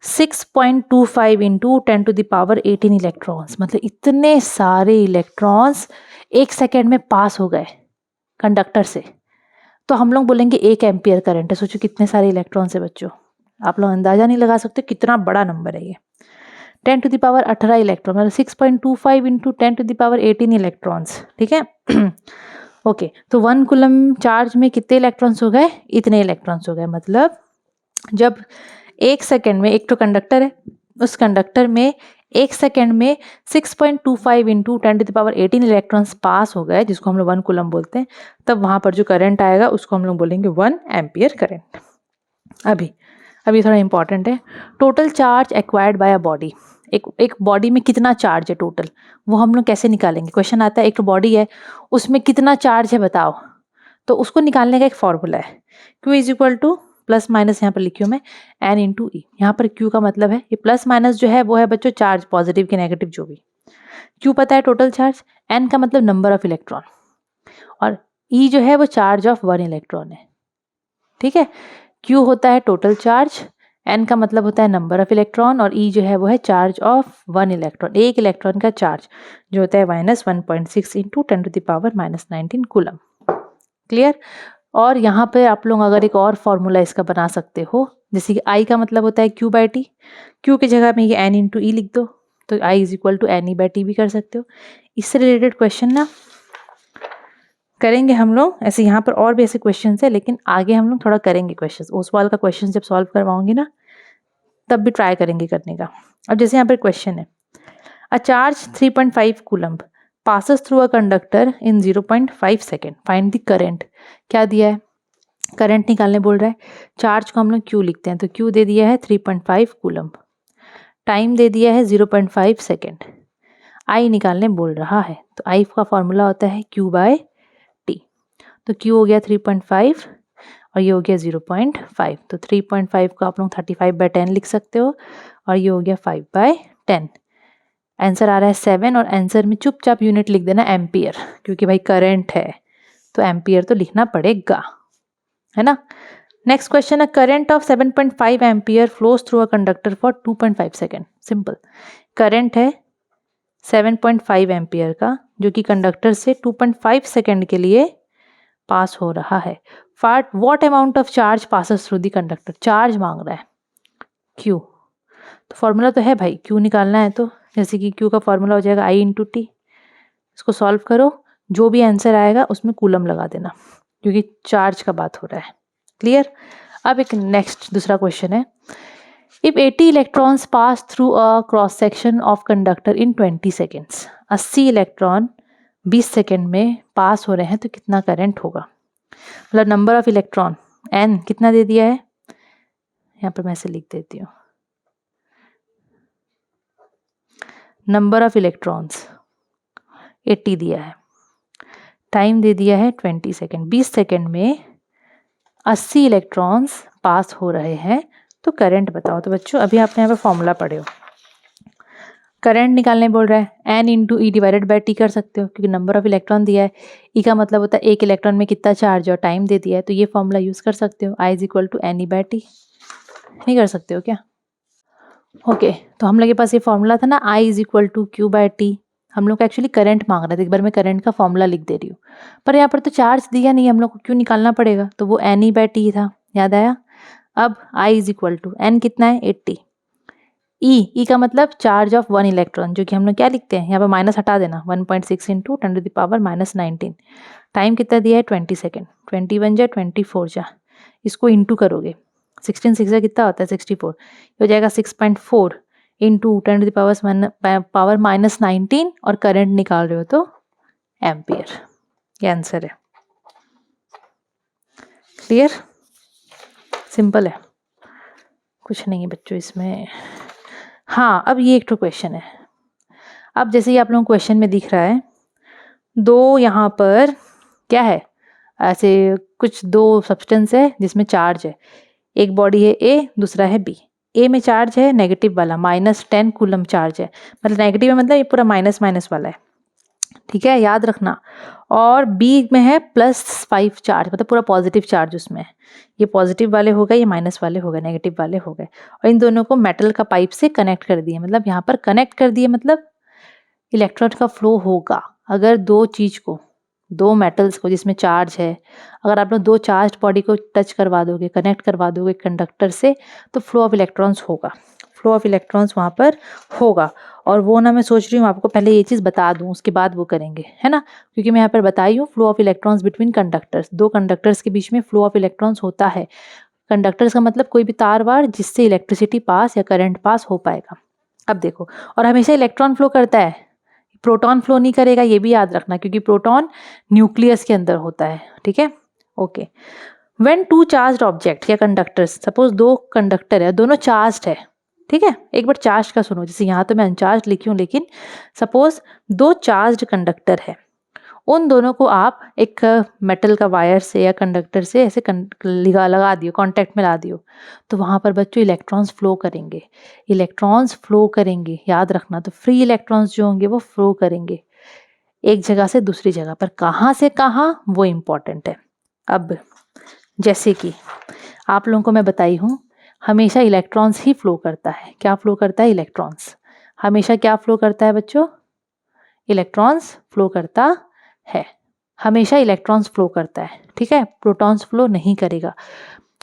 Speaker 2: 6.25 इंटू 10⁻18 इलेक्ट्रॉन्स, मतलब इतने सारे इलेक्ट्रॉन्स 1 सेकेंड में पास हो गए कंडक्टर से। तो हम लोग बोलेंगे 1 एम्पियर करंट है। सोचो कितने सारे इलेक्ट्रॉन्स है बच्चों, आप लोग अंदाजा नहीं लगा सकते कितना बड़ा नंबर है ये। 10⁻18 इलेक्ट्रॉन मतलब 6.25 इंटू 10⁻18 इलेक्ट्रॉन्स। ठीक है ओके, तो 1 कूलम चार्ज में कितने इलेक्ट्रॉन्स हो गए, इतने इलेक्ट्रॉन्स हो गए। मतलब जब 1 सेकेंड में, एक तो कंडक्टर है, उस कंडक्टर में 1 सेकेंड में 6.25 इंटू 10⁻18 इलेक्ट्रॉन्स पास हो गए, जिसको हम लोग 1 कूलम बोलते हैं, तब वहां पर जो करंट आएगा उसको हम लोग बोलेंगे 1 एम्पियर करंट। अभी थोड़ा इंपॉर्टेंट है, total charge acquired by a body. एक बॉडी में कितना चार्ज है टोटल, वो हम लोग कैसे निकालेंगे। क्वेश्चन आता है एक तो बॉडी है उसमें कितना चार्ज है बताओ, तो उसको निकालने का एक फॉर्मूला है, Q is equal two plus minus, यहाँ पर लिखी हूँ मैं N इंटू ई। यहाँ पर Q का मतलब है ये प्लस माइनस जो है वो है बच्चों चार्ज, पॉजिटिव की नेगेटिव जो भी। Q पता है टोटल चार्ज, N का मतलब नंबर ऑफ इलेक्ट्रॉन, और E जो है वो चार्ज ऑफ 1 इलेक्ट्रॉन है। ठीक है, Q होता है टोटल चार्ज, N का मतलब होता है नंबर ऑफ इलेक्ट्रॉन, और E जो है वो है चार्ज ऑफ 1 इलेक्ट्रॉन। 1 इलेक्ट्रॉन का चार्ज जो होता है -1.6 इंटू 10⁻⁻19 कूलम। क्लियर। और यहाँ पे आप लोग अगर एक और फॉर्मूला इसका बना सकते हो, जैसे कि I का मतलब होता है Q बाई टी, Q की जगह में ये N इंटू ई लिख दो, तो I is equal to N E by T भी कर सकते हो। इससे रिलेटेड क्वेश्चन ना करेंगे हम लोग, ऐसे यहाँ पर और भी ऐसे क्वेश्चन है, लेकिन आगे हम लोग थोड़ा करेंगे क्वेश्चन। ओसवाल का क्वेश्चन जब सॉल्व करवाऊंगी ना तब भी ट्राई करेंगे करने का। अब जैसे यहाँ पर क्वेश्चन है, a charge 3.5 coulomb passes through a conductor in 0.5 second, find the current. क्या दिया है, करंट निकालने बोल रहा है, चार्ज को हम लोग क्यू लिखते हैं, तो क्यू दे दिया है 3.5 कूलम, टाइम दे दिया है 0.5 सेकेंड, आई निकालने बोल रहा है, तो आई का फॉर्मूला होता है क्यू बाय टी। तो क्यू हो गया 3.5 और ये हो गया 0.5, तो 3.5 को आप लोग 35/10 लिख सकते हो और ये हो गया 5/10। आंसर आ रहा है 7 और आंसर में चुपचाप यूनिट लिख देना एम्पियर, क्योंकि भाई करंट है तो एम्पियर तो लिखना पड़ेगा, है ना। नेक्स्ट क्वेश्चन है, current of 7.5 ampere flows through a conductor for 2.5 second. Simple, current है 7.5 एम्पियर का जो कि कंडक्टर से 2.5 सेकेंड के लिए पास हो रहा है। What amount of charge passes through the conductor, charge मांग रहा है क्यू, तो फॉर्मूला तो है भाई, क्यू निकालना है तो जैसे कि क्यू का फॉर्मूला हो जाएगा आई इंटू टी। इसको सॉल्व करो, जो भी आंसर आएगा उसमें कूलम लगा देना क्योंकि चार्ज का बात हो रहा है। क्लियर। अब एक नेक्स्ट दूसरा क्वेश्चन है, if 80 electrons pass through a cross section of conductor in 20 seconds, 80 electron 20 second में पास हो रहे हैं तो कितना करंट होगा। मतलब नंबर ऑफ इलेक्ट्रॉन एन कितना दे दिया है, यहाँ पर मैं ऐसे लिख देती हूँ, नंबर ऑफ इलेक्ट्रॉन्स 80 दिया है, टाइम दे दिया है 20 सेकेंड, 20 सेकेंड में 80 इलेक्ट्रॉन्स पास हो रहे हैं तो करंट बताओ। तो बच्चों अभी आपने यहाँ पे फॉर्मूला पढ़े हो, करंट निकालने बोल रहा है N into E divided by T कर सकते हो क्योंकि नंबर ऑफ इलेक्ट्रॉन दिया है, ई का मतलब होता है एक इलेक्ट्रॉन में कितना चार्ज और टाइम दे दिया है, तो ये फॉर्मूला यूज़ कर सकते हो, I is equal to N E by T. नहीं कर सकते हो क्या? ओके तो हम लोग के पास ये फॉर्मूला था ना, I is equal to Q by T, हम लोग को एक्चुअली करंट मांग रहा था, एक बार मैं करंट का फॉर्मूला लिख दे रही हूँ, पर यहाँ पर तो चार्ज दिया नहीं, हम लोग को क्यों निकालना पड़ेगा, तो वो एन ई बाई टी था, याद आया। अब आई इज इक्वल टू एन कितना है 80, ई का मतलब चार्ज ऑफ 1 इलेक्ट्रॉन, जो कि हम लोग क्या लिखते हैं यहाँ पर माइनस हटा देना, 1.6 इंटू 10⁻⁻19, टाइम कितना दिया है 20 सेकेंड, 21 जा 24 जा, इसको इंटू करोगे 16 6 जा कितना होता है 64, हो जाएगा 6.4 इंटू 10⁻⁻19 और करंट निकाल रहे हो तो एम्पियर, ये आंसर है। क्लियर, सिंपल है, कुछ नहीं है बच्चों इसमें। हाँ अब ये एक तो क्वेश्चन है, अब जैसे ही आप लोगों को क्वेश्चन में दिख रहा है, दो यहाँ पर क्या है, ऐसे कुछ दो सब्सटेंस है जिसमें चार्ज है, एक बॉडी है ए दूसरा है बी, ए में चार्ज है नेगेटिव वाला -10 कूलम चार्ज है, मतलब नेगेटिव है मतलब ये पूरा माइनस माइनस वाला है, ठीक है याद रखना, और बी में है +5 चार्ज, मतलब पूरा पॉजिटिव चार्ज उसमें है, ये पॉजिटिव वाले हो गए, ये माइनस वाले हो गए, नेगेटिव वाले हो गए, और इन दोनों को मेटल का पाइप से कनेक्ट कर दिए, मतलब यहाँ पर कनेक्ट कर दिए मतलब इलेक्ट्रॉन का फ्लो होगा। अगर दो चीज़ को, दो मेटल्स को जिसमें चार्ज है, अगर आप लोग दो चार्ज बॉडी को टच करवा दोगे, कनेक्ट करवा दोगे कंडक्टर से, तो फ्लो ऑफ इलेक्ट्रॉन्स होगा, फ्लो ऑफ इलेक्ट्रॉन्स वहाँ पर होगा। और वो ना मैं सोच रही हूँ आपको पहले ये चीज़ बता दूँ, उसके बाद वो करेंगे, है ना, क्योंकि मैं यहाँ पर बताई हूँ flow of electrons between conductors, दो कंडक्टर्स के बीच में फ्लो ऑफ इलेक्ट्रॉन्स होता है। कंडक्टर्स का मतलब कोई भी तार वार जिससे इलेक्ट्रिसिटी पास या करंट पास हो पाएगा। अब देखो, और हमेशा इलेक्ट्रॉन फ्लो करता है, प्रोटॉन फ्लो नहीं करेगा, ये भी याद रखना, क्योंकि प्रोटॉन न्यूक्लियस के अंदर होता है, ठीक है। Okay, when two charged object या कंडक्टर्स, सपोज दो कंडक्टर है, दोनों चार्ज्ड है, ठीक है, एक बार चार्ज का सुनो, जैसे यहाँ तो मैं अनचार्ज लिखी हूँ, लेकिन सपोज दो चार्ज्ड कंडक्टर है, उन दोनों को आप एक मेटल का वायर से या कंडक्टर से ऐसे लगा दियो, कांटेक्ट में ला दियो, तो वहाँ पर बच्चों इलेक्ट्रॉन्स फ्लो करेंगे, इलेक्ट्रॉन्स फ्लो करेंगे, याद रखना। तो फ्री इलेक्ट्रॉन्स जो होंगे वो फ्लो करेंगे एक जगह से दूसरी जगह पर, कहाँ से कहाँ वो इम्पॉर्टेंट है। अब जैसे कि आप लोगों को मैं बताई हूँ, हमेशा इलेक्ट्रॉन्स ही फ्लो करता है, क्या फ्लो करता है, इलेक्ट्रॉन्स हमेशा क्या फ्लो करता है बच्चों, इलेक्ट्रॉन्स फ्लो करता है, हमेशा इलेक्ट्रॉन्स फ्लो करता है, ठीक है, प्रोटॉन्स फ्लो नहीं करेगा।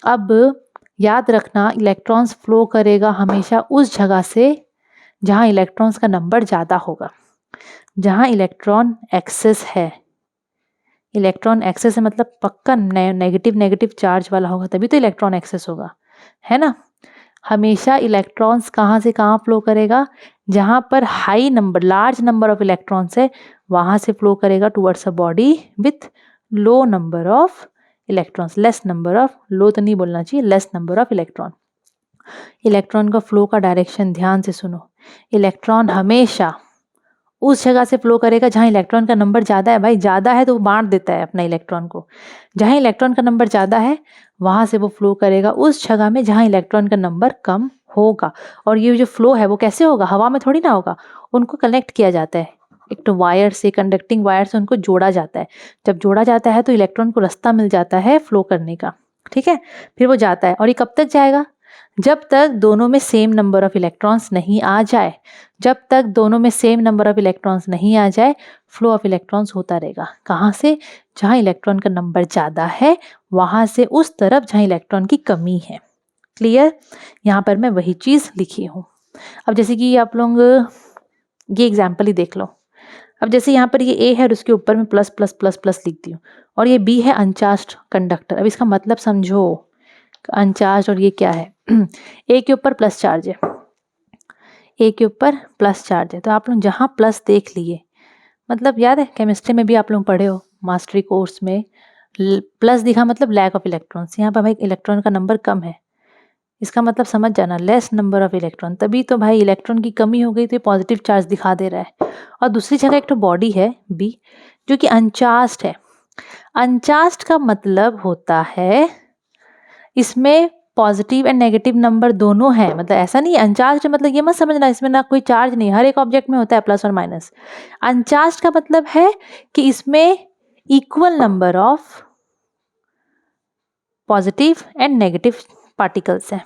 Speaker 2: अब याद रखना, इलेक्ट्रॉन्स फ्लो करेगा हमेशा उस जगह से जहाँ इलेक्ट्रॉन्स का नंबर ज़्यादा होगा, जहाँ इलेक्ट्रॉन एक्सेस है, इलेक्ट्रॉन एक्सेस है मतलब पक्का नेगेटिव नेगेटिव चार्ज वाला होगा, तभी तो इलेक्ट्रॉन एक्सेस होगा, है ना। हमेशा इलेक्ट्रॉन्स कहाँ से कहाँ फ्लो करेगा, जहाँ पर high number, large number of electrons है, वहाँ से फ्लो करेगा towards a body with low number of electrons, less number of, low तो नहीं बोलना चाहिए, less number of electron. Electron का फ्लो का डायरेक्शन ध्यान से सुनो, इलेक्ट्रॉन हमेशा उस जगह से फ्लो करेगा जहां इलेक्ट्रॉन का नंबर ज़्यादा है। भाई ज़्यादा है तो वो बांट देता है अपना इलेक्ट्रॉन को, जहां इलेक्ट्रॉन का नंबर ज़्यादा है वहां से वो फ्लो करेगा उस जगह में जहां इलेक्ट्रॉन का नंबर कम होगा। और ये जो फ्लो है वो कैसे होगा, हवा में थोड़ी ना होगा, उनको कनेक्ट किया जाता है एक तो वायर से, कंडक्टिंग वायर से उनको जोड़ा जाता है। जब जोड़ा जाता है तो इलेक्ट्रॉन को रास्ता मिल जाता है फ्लो करने का, ठीक है। फिर वो जाता है और ये कब तक जाएगा, जब तक दोनों में सेम नंबर ऑफ इलेक्ट्रॉन्स नहीं आ जाए। जब तक दोनों में सेम नंबर ऑफ इलेक्ट्रॉन्स नहीं आ जाए फ्लो ऑफ इलेक्ट्रॉन्स होता रहेगा। कहाँ से, जहाँ इलेक्ट्रॉन का नंबर ज़्यादा है वहाँ से उस तरफ जहाँ इलेक्ट्रॉन की कमी है। क्लियर, यहाँ पर मैं वही चीज़ लिखी हूँ। अब जैसे कि आप लोग ये एग्जाम्पल ही देख लो। अब जैसे यहाँ पर ये ए है और उसके ऊपर में प्लस प्लस प्लस प्लस लिखती हूँ, और ये बी है अनचार्ज्ड कंडक्टर। अब इसका मतलब समझो, अनचार्ज और ये क्या है, ए के ऊपर प्लस चार्ज है, ए के ऊपर प्लस चार्ज है। तो आप लोग जहाँ प्लस देख लिए, मतलब याद है केमिस्ट्री में भी आप लोग पढ़े हो मास्टरी कोर्स में, प्लस दिखा मतलब लैक ऑफ इलेक्ट्रॉन्स। यहाँ पर भाई इलेक्ट्रॉन का नंबर कम है, इसका मतलब समझ जाना लेस नंबर ऑफ इलेक्ट्रॉन, तभी तो भाई इलेक्ट्रॉन की कमी हो गई तो ये पॉजिटिव चार्ज दिखा दे रहा है। और दूसरी जगह एक तो बॉडी है बी जो कि अनचार्ज्ड है। अनचार्ज्ड का मतलब होता है इसमें पॉजिटिव एंड नेगेटिव नंबर दोनों है। मतलब ऐसा नहीं अनचार्ज्ड मतलब ये मत समझना इसमें ना कोई चार्ज नहीं, हर एक ऑब्जेक्ट में होता है प्लस और माइनस। अनचार्ज्ड का मतलब है कि इसमें equal number of positive and negative particles हैं।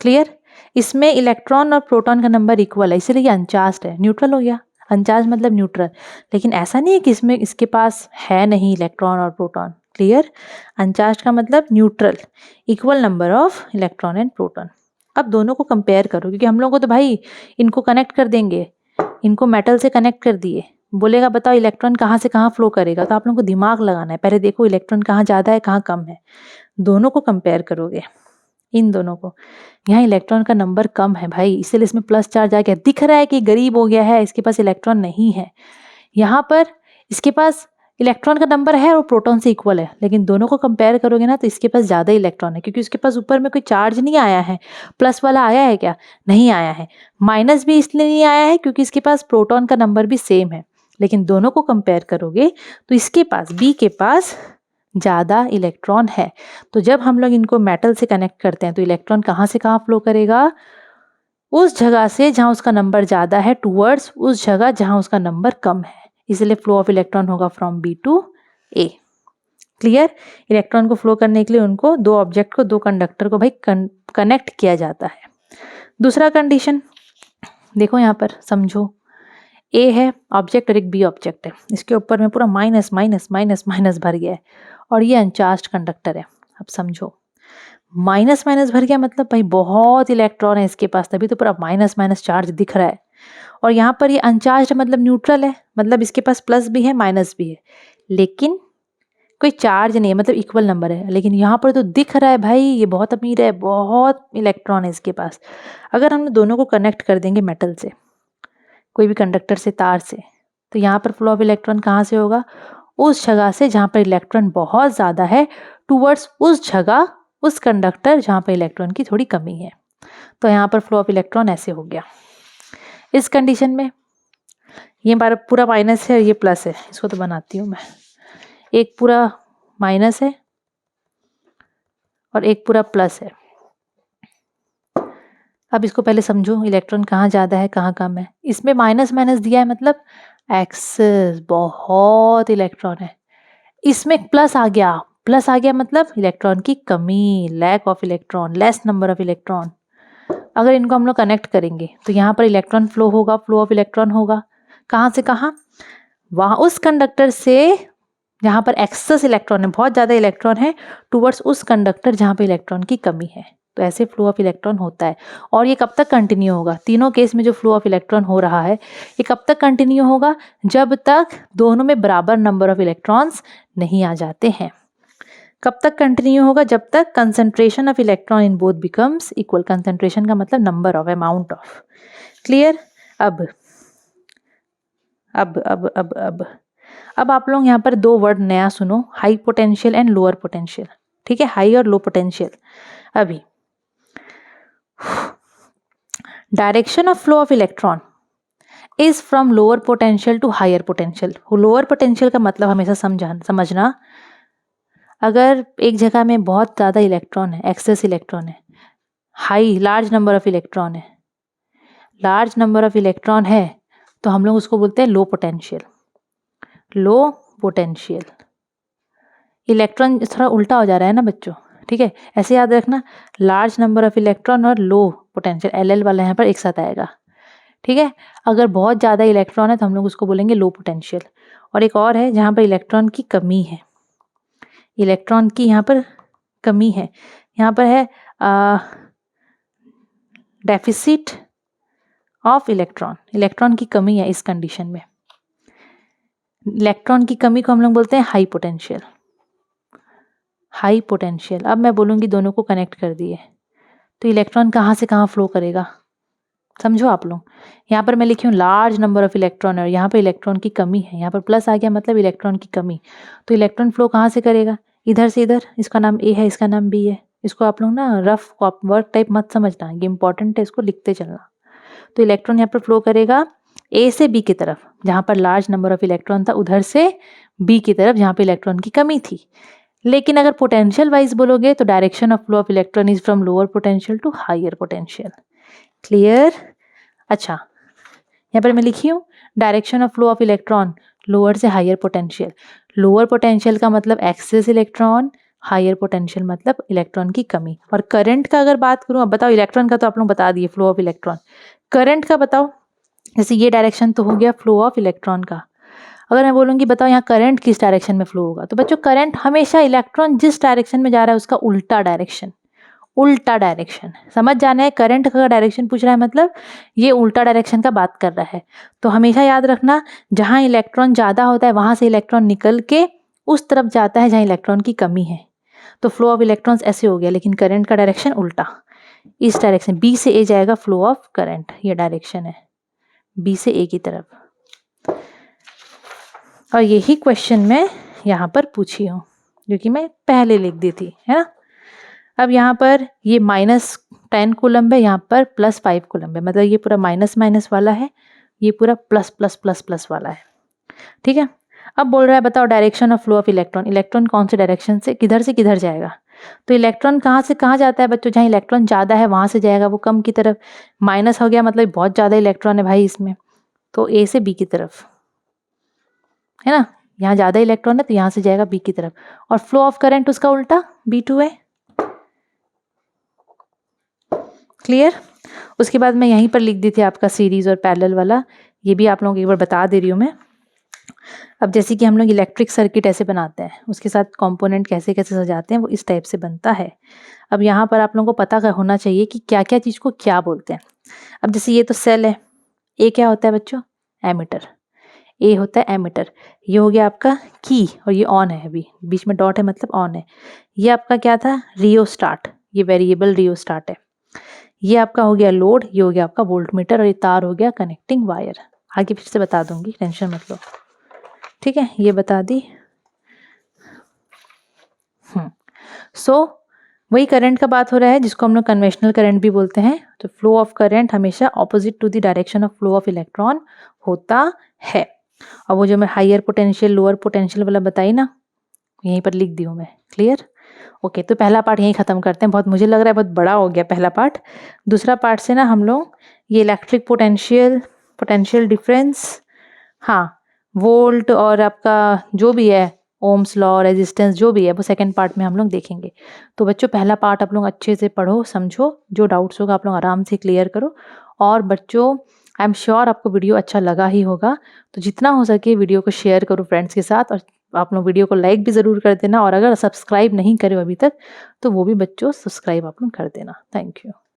Speaker 2: क्लियर, इसमें इलेक्ट्रॉन और प्रोटॉन का नंबर इक्वल है, इसीलिए अनचार्ज्ड है। न्यूट्रल हो गया, अनचार्ज मतलब न्यूट्रल, लेकिन ऐसा नहीं है कि इसमें इसके पास है नहीं इलेक्ट्रॉन और प्रोटॉन। क्लियर, अनचार्ज का मतलब neutral, equal number of electron and proton. अब दोनों को कंपेयर करो, क्योंकि हम लोग को तो भाई इनको कनेक्ट कर देंगे, इनको मेटल से कनेक्ट कर दिए, बोलेगा बताओ इलेक्ट्रॉन कहाँ से कहाँ फ्लो करेगा, तो आप लोगों को दिमाग लगाना है, पहले देखो इलेक्ट्रॉन कहाँ ज़्यादा है कहाँ कम है, दोनों को कंपेयर करोगे, इन दोनों को। यहाँ इलेक्ट्रॉन का नंबर कम है भाई, इसीलिए इसमें प्लस चार्ज आ गया, दिख रहा है कि गरीब हो गया है, इसके पास इलेक्ट्रॉन नहीं है। यहाँ पर इसके पास इलेक्ट्रॉन का नंबर है और प्रोटॉन से इक्वल है, लेकिन दोनों को कंपेयर करोगे ना तो इसके पास ज़्यादा इलेक्ट्रॉन है, क्योंकि उसके पास ऊपर में कोई चार्ज नहीं आया है। प्लस वाला आया है क्या, नहीं आया है। माइनस भी इसलिए नहीं आया है क्योंकि इसके पास प्रोटॉन का नंबर भी सेम है, लेकिन दोनों को कंपेयर करोगे तो इसके पास, बी के पास ज़्यादा इलेक्ट्रॉन है। तो जब हम लोग इनको मेटल से कनेक्ट करते हैं तो इलेक्ट्रॉन कहाँ से कहाँ फ्लो करेगा, उस जगह से जहाँ उसका नंबर ज़्यादा है टूवर्ड्स उस जगह जहाँ उसका नंबर कम है, इसलिए फ्लो ऑफ इलेक्ट्रॉन होगा from B to A. Clear, electron को फ्लो करने के लिए उनको दो ऑब्जेक्ट को, दो कंडक्टर को भाई कनेक्ट किया जाता है। दूसरा कंडीशन देखो यहाँ पर समझो, ए है ऑब्जेक्ट और एक बी ऑब्जेक्ट है, इसके ऊपर में पूरा माइनस माइनस माइनस माइनस भर गया है और ये अनचार्ज्ड कंडक्टर है। अब समझो माइनस माइनस भर गया मतलब भाई बहुत इलेक्ट्रॉन है इसके पास, तभी तो पूरा माइनस माइनस चार्ज दिख रहा है। और यहाँ पर ये अनचार्ज्ड मतलब न्यूट्रल है, मतलब इसके पास प्लस भी है माइनस भी है, लेकिन कोई चार्ज नहीं है, मतलब इक्वल नंबर है। लेकिन यहाँ पर तो दिख रहा है भाई ये बहुत अमीर है, बहुत इलेक्ट्रॉन है इसके पास। अगर हम दोनों को कनेक्ट कर देंगे मेटल से, कोई भी कंडक्टर से, तार से, तो यहाँ पर फ्लो ऑफ इलेक्ट्रॉन कहाँ से होगा, उस जगह से जहाँ पर इलेक्ट्रॉन बहुत ज़्यादा है टूवर्ड्स उस जगह, उस कंडक्टर जहाँ पर इलेक्ट्रॉन की थोड़ी कमी है। तो यहाँ पर फ्लो ऑफ इलेक्ट्रॉन ऐसे हो गया। इस कंडीशन में ये हमारा पूरा माइनस है और ये प्लस है, इसको तो बनाती हूँ मैं, एक पूरा माइनस है और एक पूरा प्लस है। अब इसको पहले समझो इलेक्ट्रॉन कहाँ ज़्यादा है कहाँ कम है। इसमें माइनस माइनस दिया है मतलब एक्सेस, बहुत इलेक्ट्रॉन है। इसमें प्लस आ गया, प्लस आ गया मतलब इलेक्ट्रॉन की कमी, lack of electron, less number of electron. अगर इनको हम लोग कनेक्ट करेंगे तो यहाँ पर इलेक्ट्रॉन फ्लो होगा, फ्लो ऑफ इलेक्ट्रॉन होगा कहाँ से कहाँ, वहाँ उस कंडक्टर से जहाँ पर एक्सेस इलेक्ट्रॉन है, बहुत ज़्यादा इलेक्ट्रॉन है, टूवर्ड्स उस कंडक्टर जहाँ पर इलेक्ट्रॉन की कमी है। तो ऐसे फ्लो ऑफ इलेक्ट्रॉन होता है। और ये कब तक कंटिन्यू होगा, तीनों केस में जो फ्लो ऑफ इलेक्ट्रॉन हो रहा है ये कब तक कंटिन्यू होगा, जब तक दोनों में बराबर नंबर ऑफ इलेक्ट्रॉन्स नहीं आ जाते हैं। कब तक कंटिन्यू होगा, जब तक concentration of electron in both becomes equal. Concentration का मतलब number of, amount of. Clear. अब अब आप लोग यहाँ पर दो वर्ड नया सुनो, high potential and lower potential, ठीक है, हाई और लो पोटेंशियल। अभी direction of flow of electron is from lower potential to higher potential. Lower potential का मतलब हमेशा समझना, अगर एक जगह में बहुत ज़्यादा इलेक्ट्रॉन है, एक्सेस इलेक्ट्रॉन है, high large number of electron है, लार्ज नंबर ऑफ इलेक्ट्रॉन है, तो हम लोग उसको बोलते हैं low potential. Low potential, electron थोड़ा उल्टा हो जा रहा है ना बच्चों, ठीक है, ऐसे याद रखना, लार्ज नंबर ऑफ इलेक्ट्रॉन और लो पोटेंशियल, एल वाला यहाँ पर एक साथ आएगा, ठीक है। अगर बहुत ज़्यादा इलेक्ट्रॉन है तो हम लोग उसको बोलेंगे लो पोटेंशियल। और एक और है जहाँ पर इलेक्ट्रॉन की कमी है, इलेक्ट्रॉन की यहाँ पर कमी है, यहाँ पर है डेफिसिट ऑफ इलेक्ट्रॉन, इलेक्ट्रॉन की कमी है इस कंडीशन में। इलेक्ट्रॉन की कमी को हम लोग बोलते हैं हाई पोटेंशियल, हाई पोटेंशियल। अब मैं बोलूँगी दोनों को कनेक्ट कर दिए, तो इलेक्ट्रॉन कहाँ से कहाँ फ्लो करेगा, समझो आप लोग। यहाँ पर मैं लिखी हूँ लार्ज नंबर ऑफ इलेक्ट्रॉन और यहाँ पर इलेक्ट्रॉन की कमी है, यहाँ पर प्लस आ गया मतलब इलेक्ट्रॉन की कमी, तो इलेक्ट्रॉन फ्लो कहाँ से करेगा, इधर से इधर। इसका नाम ए है, इसका नाम बी है। इसको आप लोग ना रफ वर्क टाइप मत समझना, ये इंपॉर्टेंट है, इसको लिखते चलना। तो इलेक्ट्रॉन यहाँ पर फ्लो करेगा ए से बी की तरफ, जहाँ पर लार्ज नंबर ऑफ इलेक्ट्रॉन था, उधर से बी की तरफ जहाँ पे इलेक्ट्रॉन की कमी थी। लेकिन अगर पोटेंशियल वाइज बोलोगे तो direction of flow of electron is from lower potential to higher potential. Clear? अच्छा, यहाँ पर मैं लिखी हूँ direction of flow of electron lower से हायर पोटेंशियल। लोअर पोटेंशियल का मतलब एक्सेस इलेक्ट्रॉन, हायर पोटेंशियल मतलब इलेक्ट्रॉन की कमी। और करंट का अगर बात करूँ, अब बताओ, इलेक्ट्रॉन का तो आप लोग बता दिए, फ्लो ऑफ इलेक्ट्रॉन। करंट का बताओ, जैसे ये डायरेक्शन तो हो गया फ्लो ऑफ इलेक्ट्रॉन का। अगर मैं बोलूँगी बताओ यहाँ करंट किस डायरेक्शन में फ्लो होगा, तो बच्चों करंट हमेशा इलेक्ट्रॉन जिस डायरेक्शन में जा रहा है उसका उल्टा डायरेक्शन, उल्टा डायरेक्शन समझ जाना है। करंट का डायरेक्शन पूछ रहा है मतलब ये उल्टा डायरेक्शन का बात कर रहा है। तो हमेशा याद रखना, जहाँ इलेक्ट्रॉन ज़्यादा होता है वहाँ से इलेक्ट्रॉन निकल के उस तरफ जाता है जहाँ इलेक्ट्रॉन की कमी है। तो फ्लो ऑफ इलेक्ट्रॉन्स ऐसे हो गया, लेकिन करंट का डायरेक्शन उल्टा, इस डायरेक्शन बी से ए जाएगा फ्लो ऑफ करंट, ये डायरेक्शन है बी से ए की तरफ। और यही क्वेश्चन मैं यहाँ पर पूछी हूँ, जो कि मैं पहले लिख दी थी, है ना। अब यहाँ पर ये -10 कूलम्ब है, यहाँ पर +5 कूलम्ब है, मतलब ये पूरा माइनस माइनस वाला है, ये पूरा प्लस प्लस प्लस प्लस वाला है, ठीक है। अब बोल रहा है बताओ direction of flow of electron, electron कौन से डायरेक्शन से किधर जाएगा। तो इलेक्ट्रॉन कहाँ से कहाँ जाता है बच्चों, जहाँ इलेक्ट्रॉन ज़्यादा है वहाँ से जाएगा, वो कम की तरफ। माइनस हो गया मतलब बहुत ज़्यादा इलेक्ट्रॉन है भाई इसमें, तो ए से बी की तरफ, है ना। यहाँ ज़्यादा इलेक्ट्रॉन है तो यहाँ से जाएगा बी की तरफ। और फ्लो ऑफ करंट उसका उल्टा B2 है। क्लियर? उसके बाद मैं यहीं पर लिख दी थी आपका सीरीज और पैरेलल वाला, ये भी आप लोगों को एक बार बता दे रही हूँ मैं। अब जैसे कि हम लोग इलेक्ट्रिक सर्किट ऐसे बनाते हैं, उसके साथ कंपोनेंट कैसे कैसे सजाते हैं, वो इस टाइप से बनता है। अब यहाँ पर आप लोगों को पता होना चाहिए कि क्या क्या चीज़ को क्या बोलते हैं। अब जैसे ये तो सेल है, ए क्या होता है बच्चों, एमीटर, ए होता है एमीटर। ये हो गया आपका की, और ये ऑन है, अभी बीच में डॉट है मतलब ऑन है। ये आपका क्या था, रियोस्टाट, ये वेरिएबल रियोस्टाट है। ये आपका हो गया लोड, ये हो गया आपका वोल्ट मीटर, और ये तार हो गया कनेक्टिंग वायर। आगे फिर से बता दूंगी, टेंशन मत लो, ठीक है, ये बता दी। सो वही करंट का बात हो रहा है जिसको हम लोग कन्वेंशनल करंट भी बोलते हैं। तो फ्लो ऑफ करंट हमेशा opposite to the direction of flow of electron होता है। और वो जो मैं हायर पोटेंशियल लोअर पोटेंशियल वाला बताई ना, यहीं पर लिख दी हूँ मैं। क्लियर? ओके, तो पहला पार्ट यहीं ख़त्म करते हैं, बहुत मुझे लग रहा है बहुत बड़ा हो गया पहला पार्ट। दूसरा पार्ट से ना हम लोग ये इलेक्ट्रिक पोटेंशियल डिफरेंस, हाँ, वोल्ट और आपका जो भी है ओम्स लॉ, रेजिस्टेंस जो भी है, वो सेकंड पार्ट में हम लोग देखेंगे। तो बच्चों पहला पार्ट आप लोग अच्छे से पढ़ो, समझो, जो डाउट्स होगा आप लोग आराम से क्लियर करो। और बच्चों आई एम श्योर आपको वीडियो अच्छा लगा ही होगा, तो जितना हो सके वीडियो को शेयर करो फ्रेंड्स के साथ, और आप लोग वीडियो को लाइक भी ज़रूर कर देना। और अगर सब्सक्राइब नहीं करे अभी तक तो वो भी बच्चों सब्सक्राइब आप लोग कर देना। Thank you.